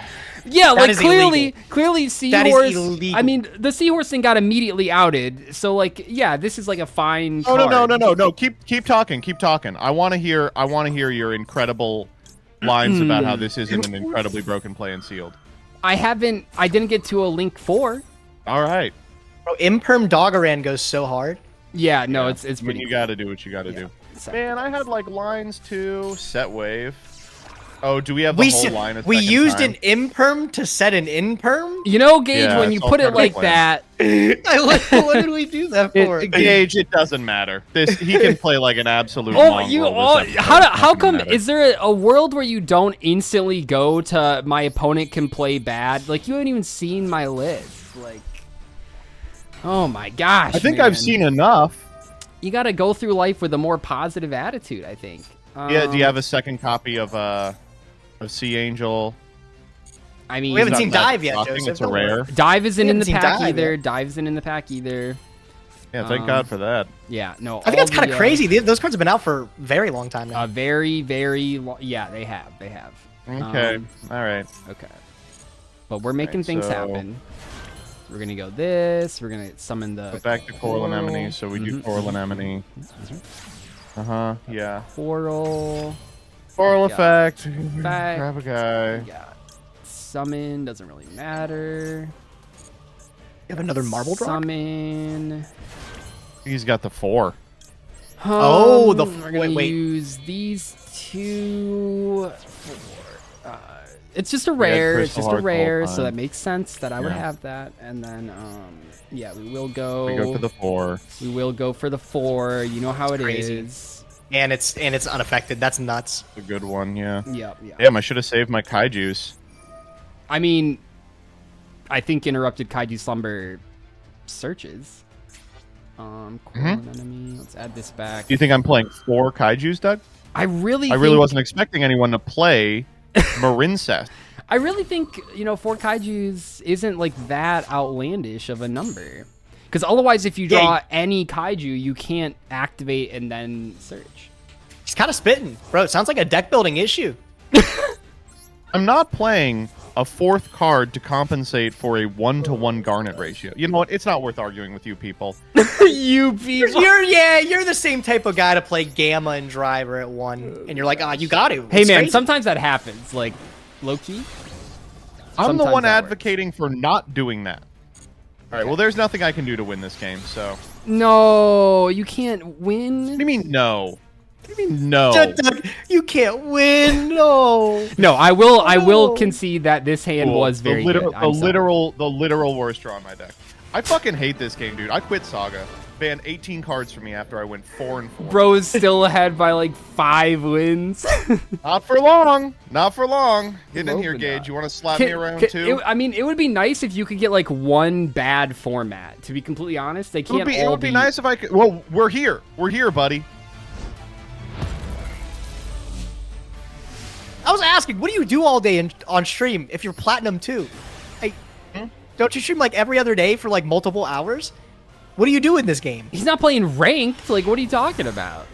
Yeah, That like is clearly illegal. Seahorse. illegal. I mean, the Seahorse thing got immediately outed. So like, yeah, this is like a fine. Oh no card. Keep talking. I want to hear your incredible lines about how this isn't an incredibly broken play and sealed. I didn't get to a Link 4. All right. Bro, Imperm Doggeran goes so hard. Yeah, no, Yeah. it's I mean, pretty. you got to do what you got to do. So- Man, I had like lines too. Set wave. Oh, do we have the We whole line? we used an Imperm to set an Imperm. You know, Gage, Yeah, when you it's all put it part of the like plan. that. What did we do that for? Gage, it doesn't matter. He can play like an absolute. Oh, mongrel you this all. episode. How It's not come? gonna matter. Is there a world where you don't instantly go to my opponent can play bad? Like you haven't even seen my list. Like, oh my gosh. I think man. I've seen enough. You got to go through life with a more positive attitude. I think. Yeah. Do you have a second copy of Sea Angel? I mean, We haven't Not seen that Dive yet, shocking, Joseph. It's a Don't worry. rare. Dive isn't We in haven't the seen pack Dive either. yet. Dive isn't in the pack either. Yeah, thank God for that. Yeah, no. I think that's kind of crazy. Those cards have been out for a very long time now. Very, very. Yeah, they have. They have. Okay. All right. Okay. But we're making things so- happen. We're gonna go this. We're gonna summon the Go back to Coral Anemone. So we do Coral Anemone. Yeah. Coral. Coral Yeah. effect. Back. Grab a guy. Yeah. Summon doesn't really matter. You have another marble drop? Summon. He's got the 4. Oh, the- we're gonna wait. use these two. It's just a got rare. It's Crystal just a Heart the whole rare, so time. that makes sense that I would Yeah. have that. And then, yeah, we will go. We go for the 4. We will go for the 4. You know how it is. Crazy. And it's unaffected. That's nuts. A good one, yeah. Yep. Damn, I should have saved my Kaijus. I mean, I think interrupted Kaiju Slumber searches. Coral enemy. Let's add this back. Do you think I'm playing 4 Kaijus, Doug? I really wasn't expecting anyone to play Marincess. I really think, 4 kaijus isn't like that outlandish of a number. Because otherwise, if you draw any kaiju, you can't activate and then search. He's kind of spitting. Bro, it sounds like a deck building issue. I'm not playing a 4th card to compensate for a 1-to-1 Garnet ratio. You know what? It's not worth arguing with you people. You people. You're the same type of guy to play Gamma and Driver at 1, and you're like, you got to. Hey It's man, crazy. sometimes that happens. Like low-key. I'm the Sometimes one that advocating for not doing that. All right, well, there's nothing I can do to win this game, so... No, you can't win. What do you mean, no? What do you mean, no? Doug, you can't win. No. No, I will No. concede that this hand Cool. was very the good. I'm sorry. literal worst draw on my deck. I fucking hate this game, dude. I quit Saga. Banned 18 cards for me after I went 4-4. Bro's still ahead by like 5 wins. Not for long. Not for long. Get in here, hoping Gage. not. You want to slap me around too? I mean, it would be nice if you could get like one bad format. To be completely honest, they can't It all would be nice if I could. Well, we're here. We're here, buddy. I was asking, what do you do all day on stream if you're Platinum 2? Like, don't you stream like every other day for like multiple hours? What do you do in this game? He's not playing ranked. Like, what are you talking about?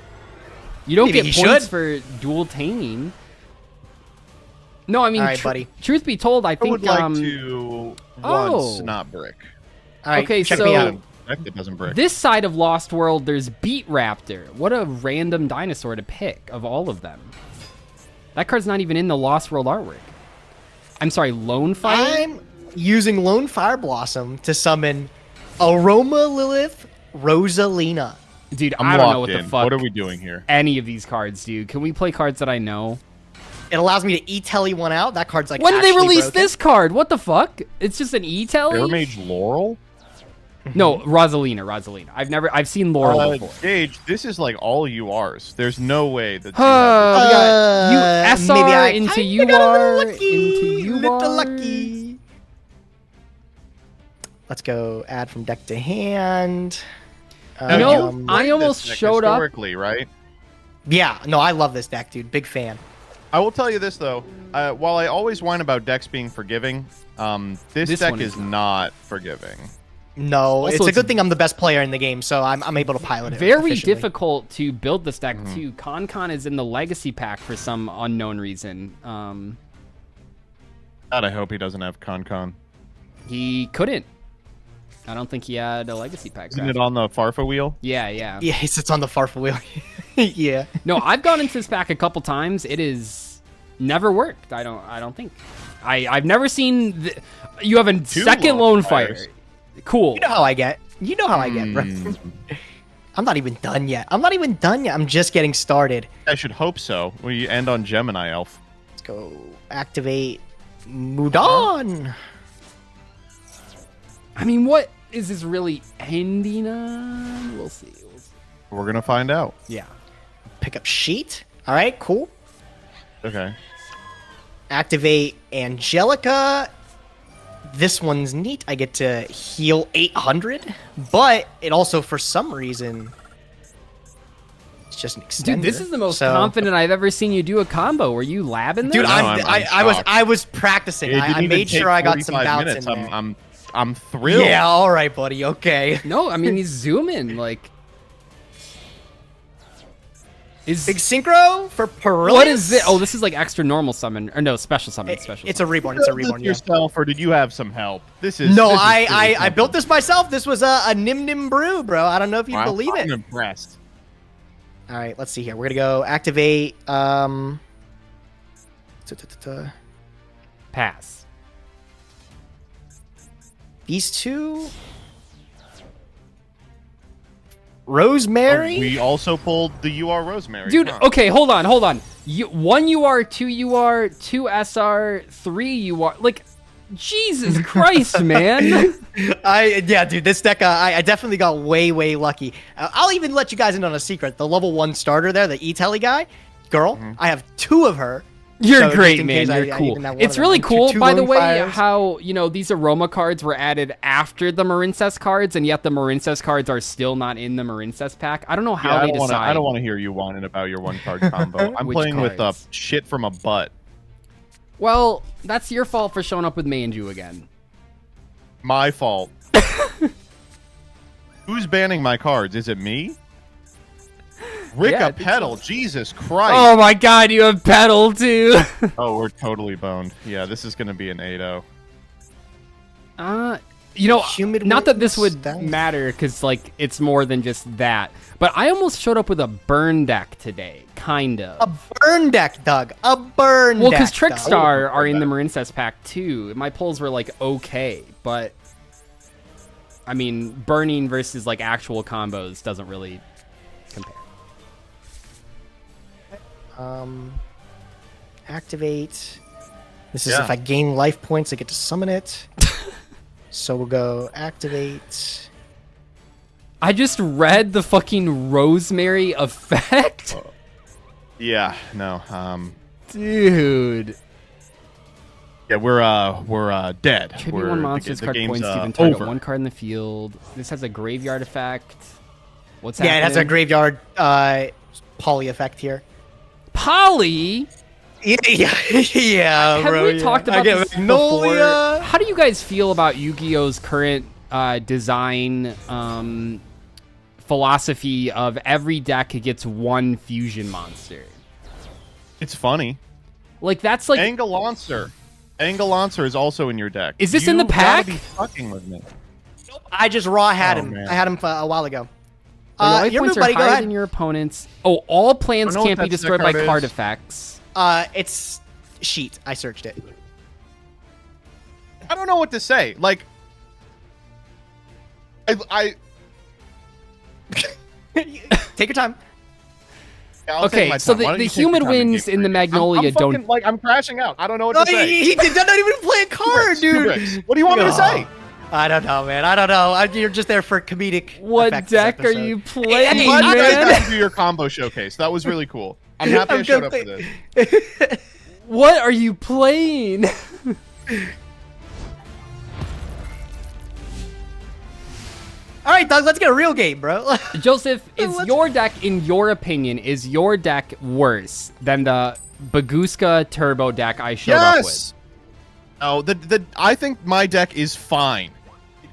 You don't Maybe get he points should. for dual taming. No, I mean, All right, buddy. Truth be told, I I think. would like to once not brick. All right, Okay, check so- me out. It doesn't brick. This side of Lost World, there's Beat Raptor. What a random dinosaur to pick of all of them. That card's not even in the Lost World artwork. I'm sorry, Lone Fire? I'm using Lone Fire Blossom to summon Aroma Lilith Rosalina. Dude, I'm I don't know locked what the in. fuck What are we doing here? any of these cards do. Can we play cards that I know? It allows me to E-Telly one out. That card's like When did they actually release broken. this card? What the fuck? It's just an E-Telly? Air Mage Laurel? No, Rosalina. I've seen Laurel before. Gage, this is like all URs. There's no way that you We got you SR maybe I into kinda got a UR little lucky. into Little UR. lucky. Let's go add from deck to hand. You know, Um, I played almost this deck showed up. historically, right? yeah, no, I love this deck, dude. Big fan. I will tell you this though. While I always whine about decks being forgiving, this This deck one is is not forgiving. No, it's a it's good thing I'm the best player in the game, so I'm able to pilot it. Very efficiently. difficult to build this deck too. Con is in the legacy pack for some unknown reason. God, I hope he doesn't have Con. He couldn't. I don't think he had a legacy pack. Isn't draft. it on the Farfa wheel? Yeah. Yeah, he sits on the Farfa wheel. Yeah. No, I've gone into this pack a couple times. It is never worked. I don't think. I've never seen. You have a second Lone Lone Fire. Fires. Cool. You know how I get. You know how I get, bro. I'm not even done yet. I'm just getting started. I should hope so. We end on Gemini Elf. Let's go activate Mudan. I mean, what is this really ending on? We'll see. We're gonna find out. Yeah. Pick up Sheet. All right, cool. Okay. Activate Angelica. This one's neat. I get to heal 800, but it also, for some reason, it's just an extender. Dude, this is the most So- confident I've ever seen you do a combo. Were you labbing this? Dude, No, I'm shocked. I was practicing. It I didn't even made take sure I got some 45 bounce minutes. in there. I'm thrilled. Yeah, all right, buddy. Okay. No, I mean he's zooming like. Is Big synchro for Perilous. what is it? Oh, this is like extra normal summon or no special summon. Special. It's a reborn. It's a reborn. Yeah. yourself, or did you have some help? This is No, this is I really built this myself. This was a Nim Nim Brew, bro. I don't know if you Wow, believe I'm it. impressed. All right, let's see here. We're gonna go activate. Pass. These two. Rosemary. We also pulled the UR Rosemary. Dude, huh? okay, hold on. 1 UR, 2 UR, 2 SR, 3 UR. Like, Jesus Christ, man. Yeah, dude, this deck, I definitely got way lucky. I'll even let you guys in on a secret. The level 1 starter there, the E-Telly guy, girl, I have 2 of her. You're So just great, in man. case You're I cool. even have one It's of them. really Two- cool, two by the Lone way, Fires. how, these Aroma cards were added after the Marincess cards, and yet the Marincess cards are still not in the Marincess pack. I don't know how Yeah, they decide. I don't want to hear you whining about your 1-card combo. I'm Which playing with cards? shit from a butt. Well, that's your fault for showing up with Manju again. My fault. Who's banning my cards? Is it me? Rick Yeah, I a think pedal. so. Jesus Christ. Oh my god, you have pedal too. Oh, we're totally boned. Yeah, this is going to be an 8-0. You know, Humid not that this winds, would that- matter because like it's more than just that. But I almost showed up with a burn deck today, kind of. A burn deck, Doug. A burn Well, deck. because Doug. Trickstar are in the Marincess pack too. My pulls were like okay, but I mean, burning versus like actual combos doesn't really compare. Activate. This is if I gain life points, I get to summon it. So we'll go activate. I just read the fucking Rosemary effect, Yeah, no. dude. Yeah, we're dead. Tribute We're, one monster's the card game's, points to even target over. one card in the field. This has a graveyard effect. What's Yeah, it has a happening? graveyard poly effect here. Poly. Yeah, Have bro. we talked about this before? Magnolia. How do you guys feel about Yu-Gi-Oh's current design philosophy of every deck gets one fusion monster? It's funny. Like that's like Angelancer. Angelancer is also in your deck. Is this in the You gotta pack? be fucking with me. I just raw had Oh, him. man. I had him a while ago. your life Your points move, are buddy. Go higher ahead. than your opponent's. Oh, all plans I don't know can't what be that destroyed by card card is. effects. It's sheet. I searched it. I don't know what to say. Like, I Take your time. I'll take Okay, my so time. Why don't the you take human your time and wins game in the three? I'm Magnolia fucking, don't. like I'm crashing out. I don't know what No, to say. he did not even play a card, Two dude. bricks. What do you want me to say? I don't know, man. I don't know. You're just there for comedic. What effect this deck are episode. you I'm playing, glad you guys man? got to do your combo showcase. That was really cool. I'm happy I I'm showed up gonna for this. What are you playing? All right, Doug. Let's get a real game, bro. Joseph, is Let's- your deck, in your opinion, is your deck worse than the Baguska Turbo deck I showed up with? Yes. No, I think my deck is fine.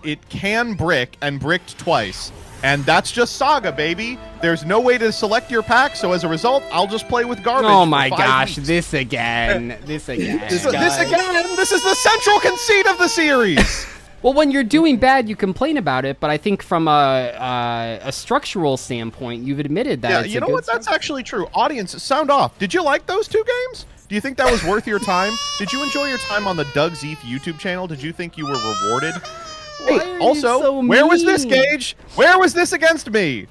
It can brick and bricked twice, and that's just Saga, baby. There's no way to select your pack, so as a result, I'll just play with garbage. Oh for my 5 gosh, weeks. this again. This again. This again. This is the central conceit of the series. Well, when you're doing bad, you complain about it, but I think from a structural standpoint, you've admitted that Yeah, it's you a know good what? That's actually true. Audience, sound off. Did you like those 2 games? Do you think that was worth your time? Did you enjoy your time on the Doug Dzeeff YouTube channel? Did you think you were rewarded? Why Hey, are you also, so where was this, mean? Gage? Where was this against me?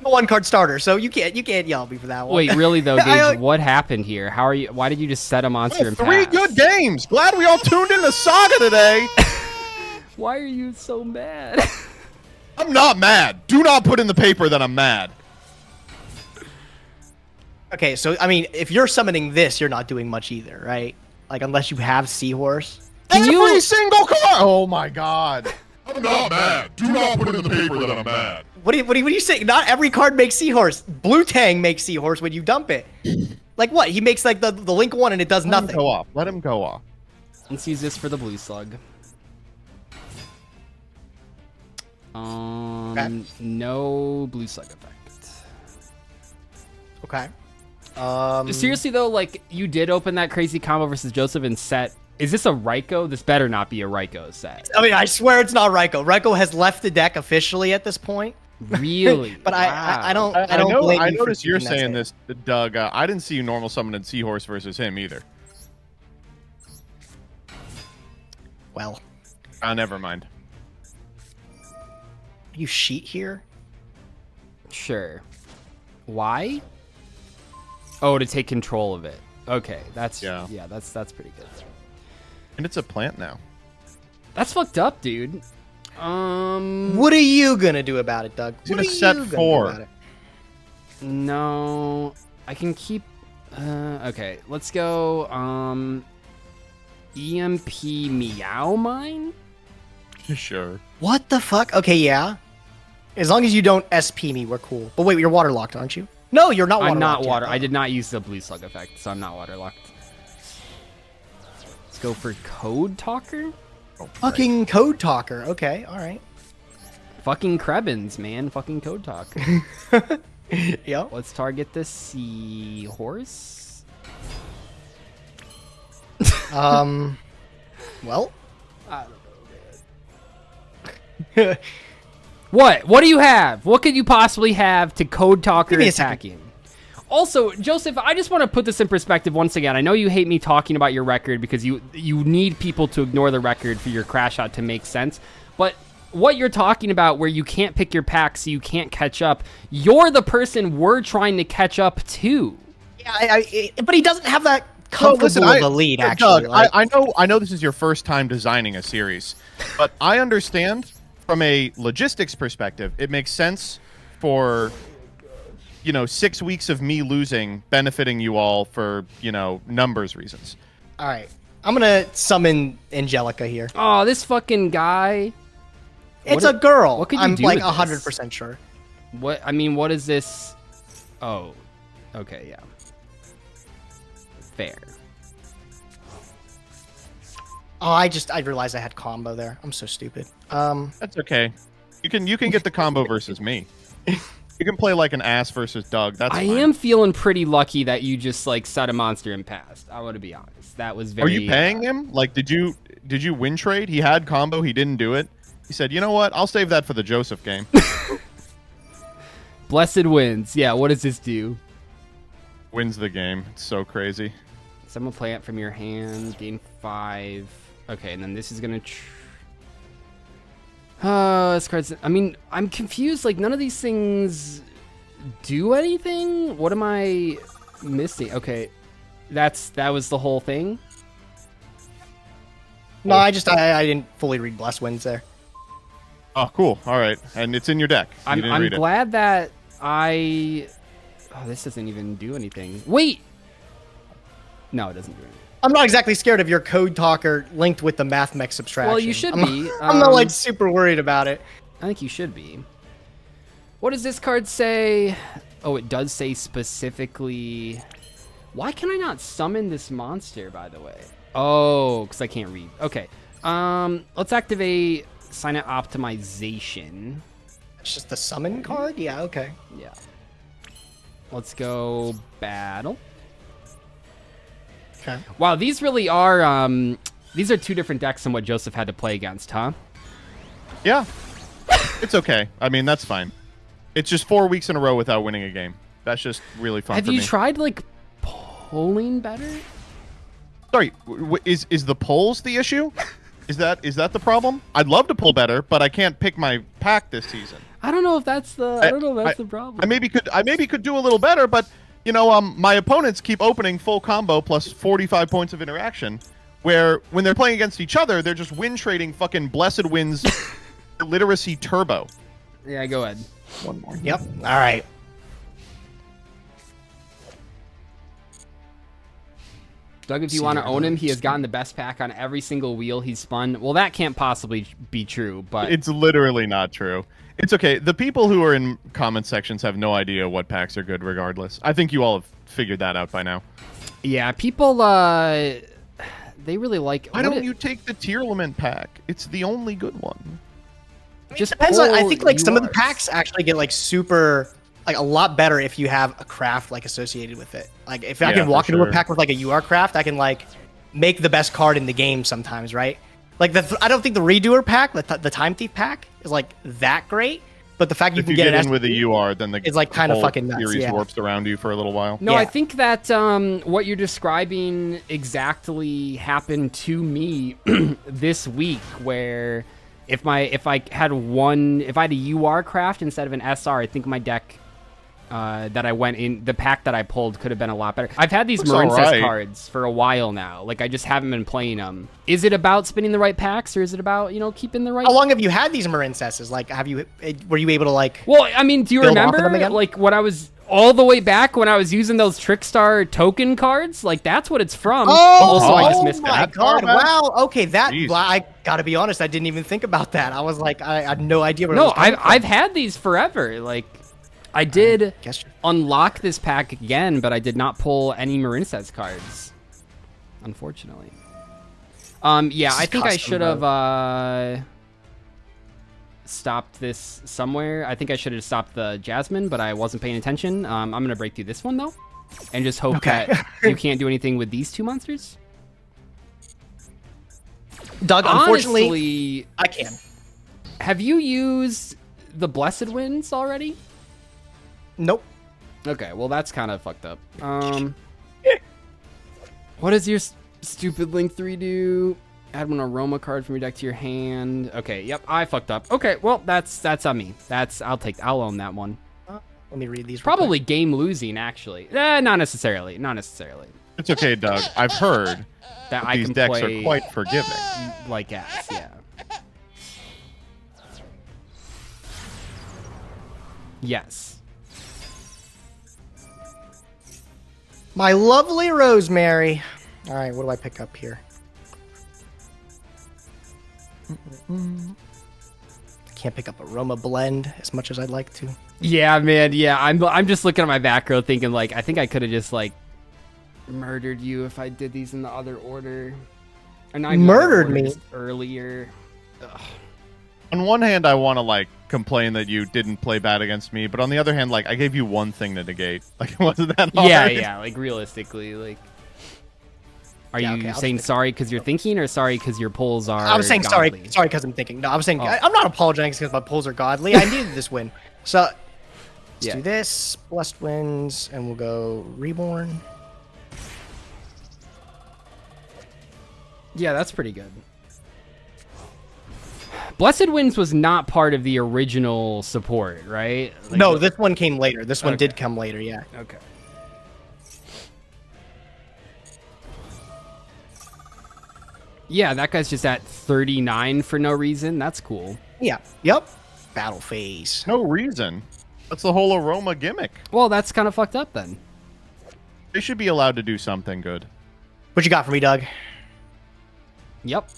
A 1-card starter, so you can't yell at me for that one. Wait, really though, I- Gage, what happened here? How are you? Why did you just set a monster and 3 pass? good games. Glad we all tuned into Saga today. Why are you so mad? I'm not mad. Do not put in the paper that I'm mad. Okay, so I mean, if you're summoning this, you're not doing much either, right? Like unless you have Seahorse. Every single card. Oh my god. I'm not mad. Do not put it in the paper that I'm mad. What are you saying? Not every card makes Seahorse. Blue Tang makes Seahorse when you dump it. Like what? He makes like the Link one and it does Let him nothing. go off. Let him go off. Let's use this for the blue slug. No blue slug effect. Okay. Seriously though, like you did open that crazy combo versus Joseph and set. Is this a Raiko? This better not be a Raiko set. I mean, I swear it's not Raiko. Raiko has left the deck officially at this point. Really? But Wow. I don't know, blame I you for noticed you're thinking saying that's this, Doug. I didn't see you normal summoning Seahorse versus him either. it. Well, Never mind. you sheet here. Sure. Why? Oh, to take control of it. Okay, that's Yeah. that's pretty good. And it's a plant now. That's fucked up, dude. What are you gonna do about it, Doug? He's What gonna are set you gonna do 4. about it? No, I can keep. Okay, let's go. EMP Meow Mine. Sure. What the fuck? Okay, yeah. As long as you don't SP me, we're cool. But wait, you're waterlocked, aren't you? No, you're not waterlocked. I'm not yet. water. I did not use the blue slug effect, so I'm not waterlocked. Let's go for Code Talker. Fucking Code Talker. Okay, all right. Fucking Krebins, man. Fucking Code Talker. Yep. Let's target the seahorse. Well. I don't know, man. What? What do you have? What could you possibly have to Code Talker attacking? Also, Joseph, I just want to put this in perspective once again. I know you hate me talking about your record because you need people to ignore the record for your crash out to make sense. But what you're talking about where you can't pick your pack so you can't catch up, you're the person we're trying to catch up to. Yeah, but he doesn't have that comfortable of a lead, actually. Doug, I know this is your first time designing a series, but I understand from a logistics perspective, it makes sense for 6 weeks of me losing benefiting you all for, numbers reasons. All right. I'm going to summon Angelica here. Oh, this fucking guy. It's a girl. What could you I'm do like with 100% sure. What? I mean, what is this? Oh, okay, yeah. Fair. Oh, I realized I had combo there. I'm so stupid. That's okay. You can get the combo versus me. You can play like an ass versus Doug. That's fine. I am feeling pretty lucky that you just like set a monster and passed. I want to be honest. That was very. Are you paying him? Like, did you win trade? He had combo. He didn't do it. He said, you know what? I'll save that for the Joseph game. Blessed wins. Yeah. What does this do? Wins the game. It's so crazy. Someone play it from your hand. Gain 5. Okay, and then this is gonna. This card's. I mean, I'm confused. Like, none of these things do anything. What am I missing? Okay, that was the whole thing. No, I didn't fully read Blessed Winds there. Oh, cool. All right, and it's in your deck. I'm glad that I. Oh, this doesn't even do anything. Wait. No, it doesn't do anything. I'm not exactly scared of your Code Talker linked with the Math Mech subtraction. Well, you should be. I'm not like super worried about it. I think you should be. What does this card say? Oh, it does say specifically. Why can I not summon this monster, by the way? Oh, because I can't read. Okay. Let's activate Signet Optimization. It's just the summon card? Yeah, okay. Yeah. Let's go battle. Okay. Wow, these really are these are two different decks than what Joseph had to play against, huh? Yeah. It's okay. I mean, that's fine. It's just 4 weeks in a row without winning a game. That's just really fun for me. Have you tried like polling better? Sorry, is the polls the issue? Is that the problem? I'd love to pull better, but I can't pick my pack this season. I don't know if that's the problem. I maybe could do a little better, but my opponents keep opening full combo plus 45 points of interaction, where when they're playing against each other, they're just win trading fucking Blessed Winds Literacy Turbo. Yeah, go ahead. One more. Yep. All right. Doug, if you want to own him, he has gotten the best pack on every single wheel he's spun. Well, that can't possibly be true, but... It's literally not true. It's okay. The people who are in comment sections have no idea what packs are good regardless. I think you all have figured that out by now. Yeah, people, they really like... Why don't you take the Tier Lament pack? It's the only good one. Just depends on, I think like some of the packs actually get like super... like a lot better if you have a craft like associated with it. Like if I can walk into a pack with like a UR craft, I can like make the best card in the game sometimes, right? Like I don't think the Redoer pack, the Time Thief pack, is like that great. But the fact you can get in with a UR, then it's like kind of fucking nuts. Series warps around you for a little while. No, I think that what you're describing exactly happened to me this week, where if I had a UR craft instead of an SR, I think my deck. That I went in, the pack that I pulled could have been a lot better. I've had these Marincess cards for a while now. Like, I just haven't been playing them. Is it about spinning the right packs, or is it about, keeping the right... How long have you had these Marincesses? Like, were you able to, like... Well, I mean, do you remember, like, when I was... all the way back when I was using those Trickstar token cards? Like, that's what it's from. I just missed that. Oh, my God. Wow. Okay, I gotta be honest, I didn't even think about that. I was like, I had no idea where it was coming from. I've had these forever. Like... I did unlock this pack again, but I did not pull any Marincess cards, unfortunately. Yeah, I think I should have stopped this somewhere. I think I should have stopped the Jasmine, but I wasn't paying attention. I'm going to break through this one, though, and just hope that you can't do anything with these two monsters. Doug, unfortunately, honestly, I can. Have you used the Blessed Winds already? Nope. Okay, well, that's kind of fucked up. What does your stupid Link 3 do? Add one Aroma card from your deck to your hand. Okay, yep, I fucked up. Okay, well, that's on me. I'll own that one. Let me read these. Probably game losing, actually. Not necessarily. Not necessarily. It's okay, Doug. I've heard that these can decks play are quite forgiving. Like ass, yeah. Yes. My lovely Rosemary. All right, what do I pick up here? I can't pick up Aroma Blend as much as I'd like to. Yeah, man. Yeah, I'm just looking at my back row thinking, like, I think I could have just, like, murdered you if I did these in the other order. Or not even murdered order, me just earlier. Ugh. On one hand, I want to, like, complain that you didn't play bad against me, but on the other hand, like, I gave you one thing to negate. Like, it wasn't that hard. Yeah, like, realistically, like... Are you saying sorry because you're thinking, or sorry because your pulls are I was saying godly? sorry because I'm thinking. No, I was saying I'm not apologizing because my pulls are godly. I needed this win. So, let's do this. Blessed Winds, and we'll go Reborn. Yeah, that's pretty good. Blessed Winds was not part of the original support, right? Like, no, this one came later. This one did come later, yeah. Okay. Yeah, that guy's just at 39 for no reason. That's cool. Yeah. Yep. Battle phase. No reason. That's the whole Aroma gimmick. Well, that's kind of fucked up then. They should be allowed to do something good. What you got for me, Doug? Yep.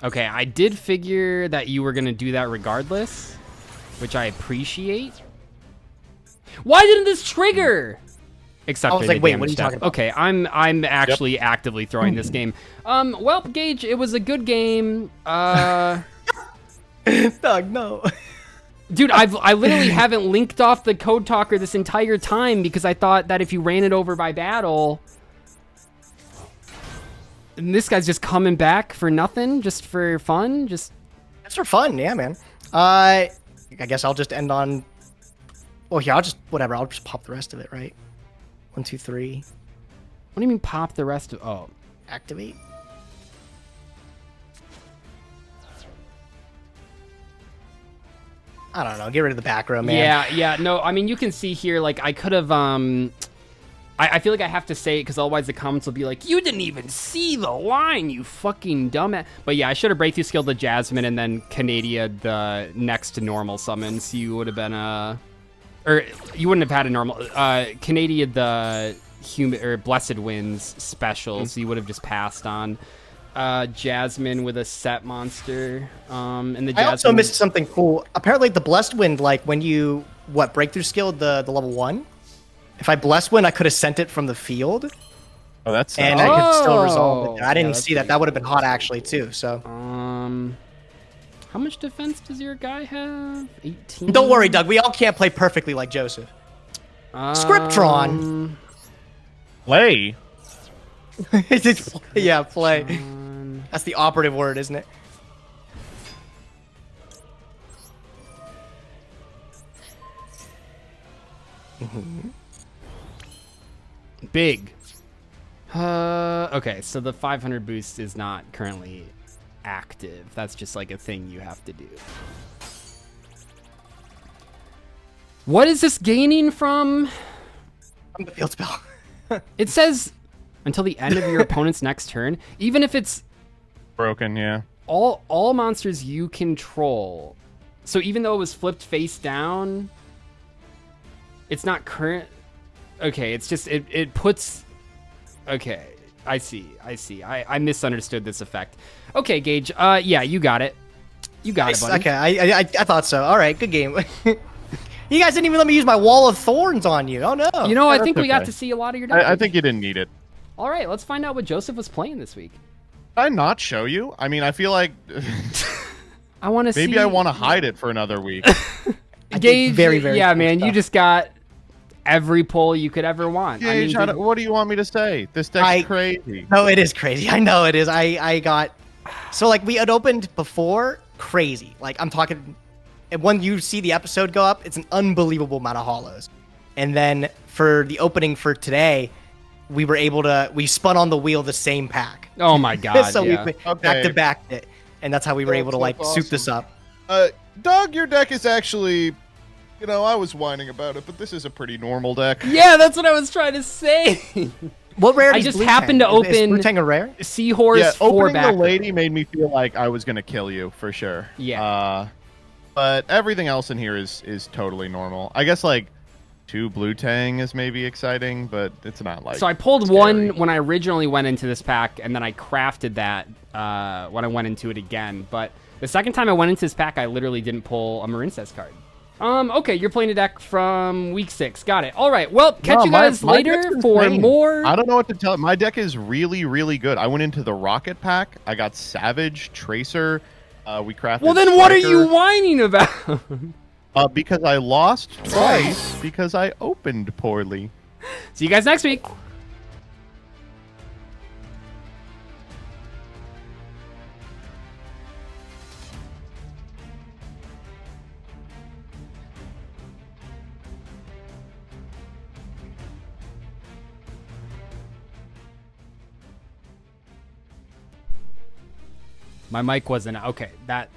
Okay, I did figure that you were going to do that regardless, which I appreciate. Why didn't this trigger? Except I was like, wait, what are you talking about? Okay, I'm actually actively throwing this game. Well, Gage, it was a good game. Doug, no. Dude, I literally haven't linked off the Code Talker this entire time because I thought that if you ran it over by battle, and this guy's just coming back for nothing, just for fun, just. That's for fun, yeah, man. I guess I'll just end on. Oh yeah, I'll just whatever. I'll just pop the rest of it, right? 1, 2, 3. What do you mean pop the rest of? Oh, activate. I don't know. Get rid of the back row, man. Yeah. No, I mean you can see here. Like I could have. I feel like I have to say it because otherwise the comments will be like, "You didn't even see the line, you fucking dumbass." But yeah, I should have breakthrough skilled the Jasmine and then Canadia the next to normal summons. You would have been or you wouldn't have had a normal Canadia the human or Blessed Winds special, so you would have just passed on Jasmine with a set monster. And the Jasmine... I also missed something cool. Apparently, the Blessed Wind, like when you breakthrough skilled the level 1. If I Blessed Wind, I could have sent it from the field. Oh, that's and I could still resolve it. I didn't see that. That would have been hot actually too. So. How much defense does your guy have? 18. Don't worry, Doug. We all can't play perfectly like Joseph. Scriptron. Play. Yeah, play. That's the operative word, isn't it? Big. Okay, so the 500 boost is not currently active. That's just like a thing you have to do. What is this gaining from? From the field spell. It says until the end of your opponent's next turn, even if it's broken, yeah. All monsters you control. So even though it was flipped face down, it's not current. Okay, it's just it puts. Okay, I see. I misunderstood this effect. Okay, Gage. Yeah, you got it. You got it, buddy. Okay, I thought so. All right, good game. You guys didn't even let me use my Wall of Thorns on you. Oh no. You know, I think we got to see a lot of your. I think you didn't need it. All right, let's find out what Joseph was playing this week. Did I not show you? I mean, I feel like I want to see. maybe I want to hide it for another week. Gage, very, very yeah, cool man, you stuff. just got every pull you could ever want. Gage, what do you want me to say? This deck's crazy. No, it is crazy. I know it is. I got so like we had opened before, crazy. Like I'm talking, and when you see the episode go up, it's an unbelievable amount of hollows. And then for the opening for today, we spun on the wheel the same pack. Oh my god! So yeah. we back to back it, and that's how we were able to like soup this up. Doug, your deck is actually, I was whining about it, but this is a pretty normal deck. Yeah, that's what I was trying to say. What rarity? I just happened to open Is Blue Tang a rare? Seahorse Yeah, 4 opening back. the lady made me feel like I was gonna kill you for sure. Yeah. But everything else in here is totally normal. I guess like 2 Blue Tang is maybe exciting, but it's not like. So I pulled scary. one when I originally went into this pack, and then I crafted that when I went into it again. But the second time I went into this pack, I literally didn't pull a Marincess card. Okay, you're playing a deck from week 6. Got it. All right. Well, catch you guys my later deck's for insane. more. I don't know what to tell. My deck is really, really good. I went into the Rocket pack. I got Savage, Tracer. We crafted. Well, then what are Striker. you whining about? Because I lost twice because I opened poorly. See you guys next week. My mic wasn't okay. That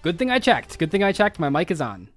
good thing I checked. Good thing I checked. My mic is on.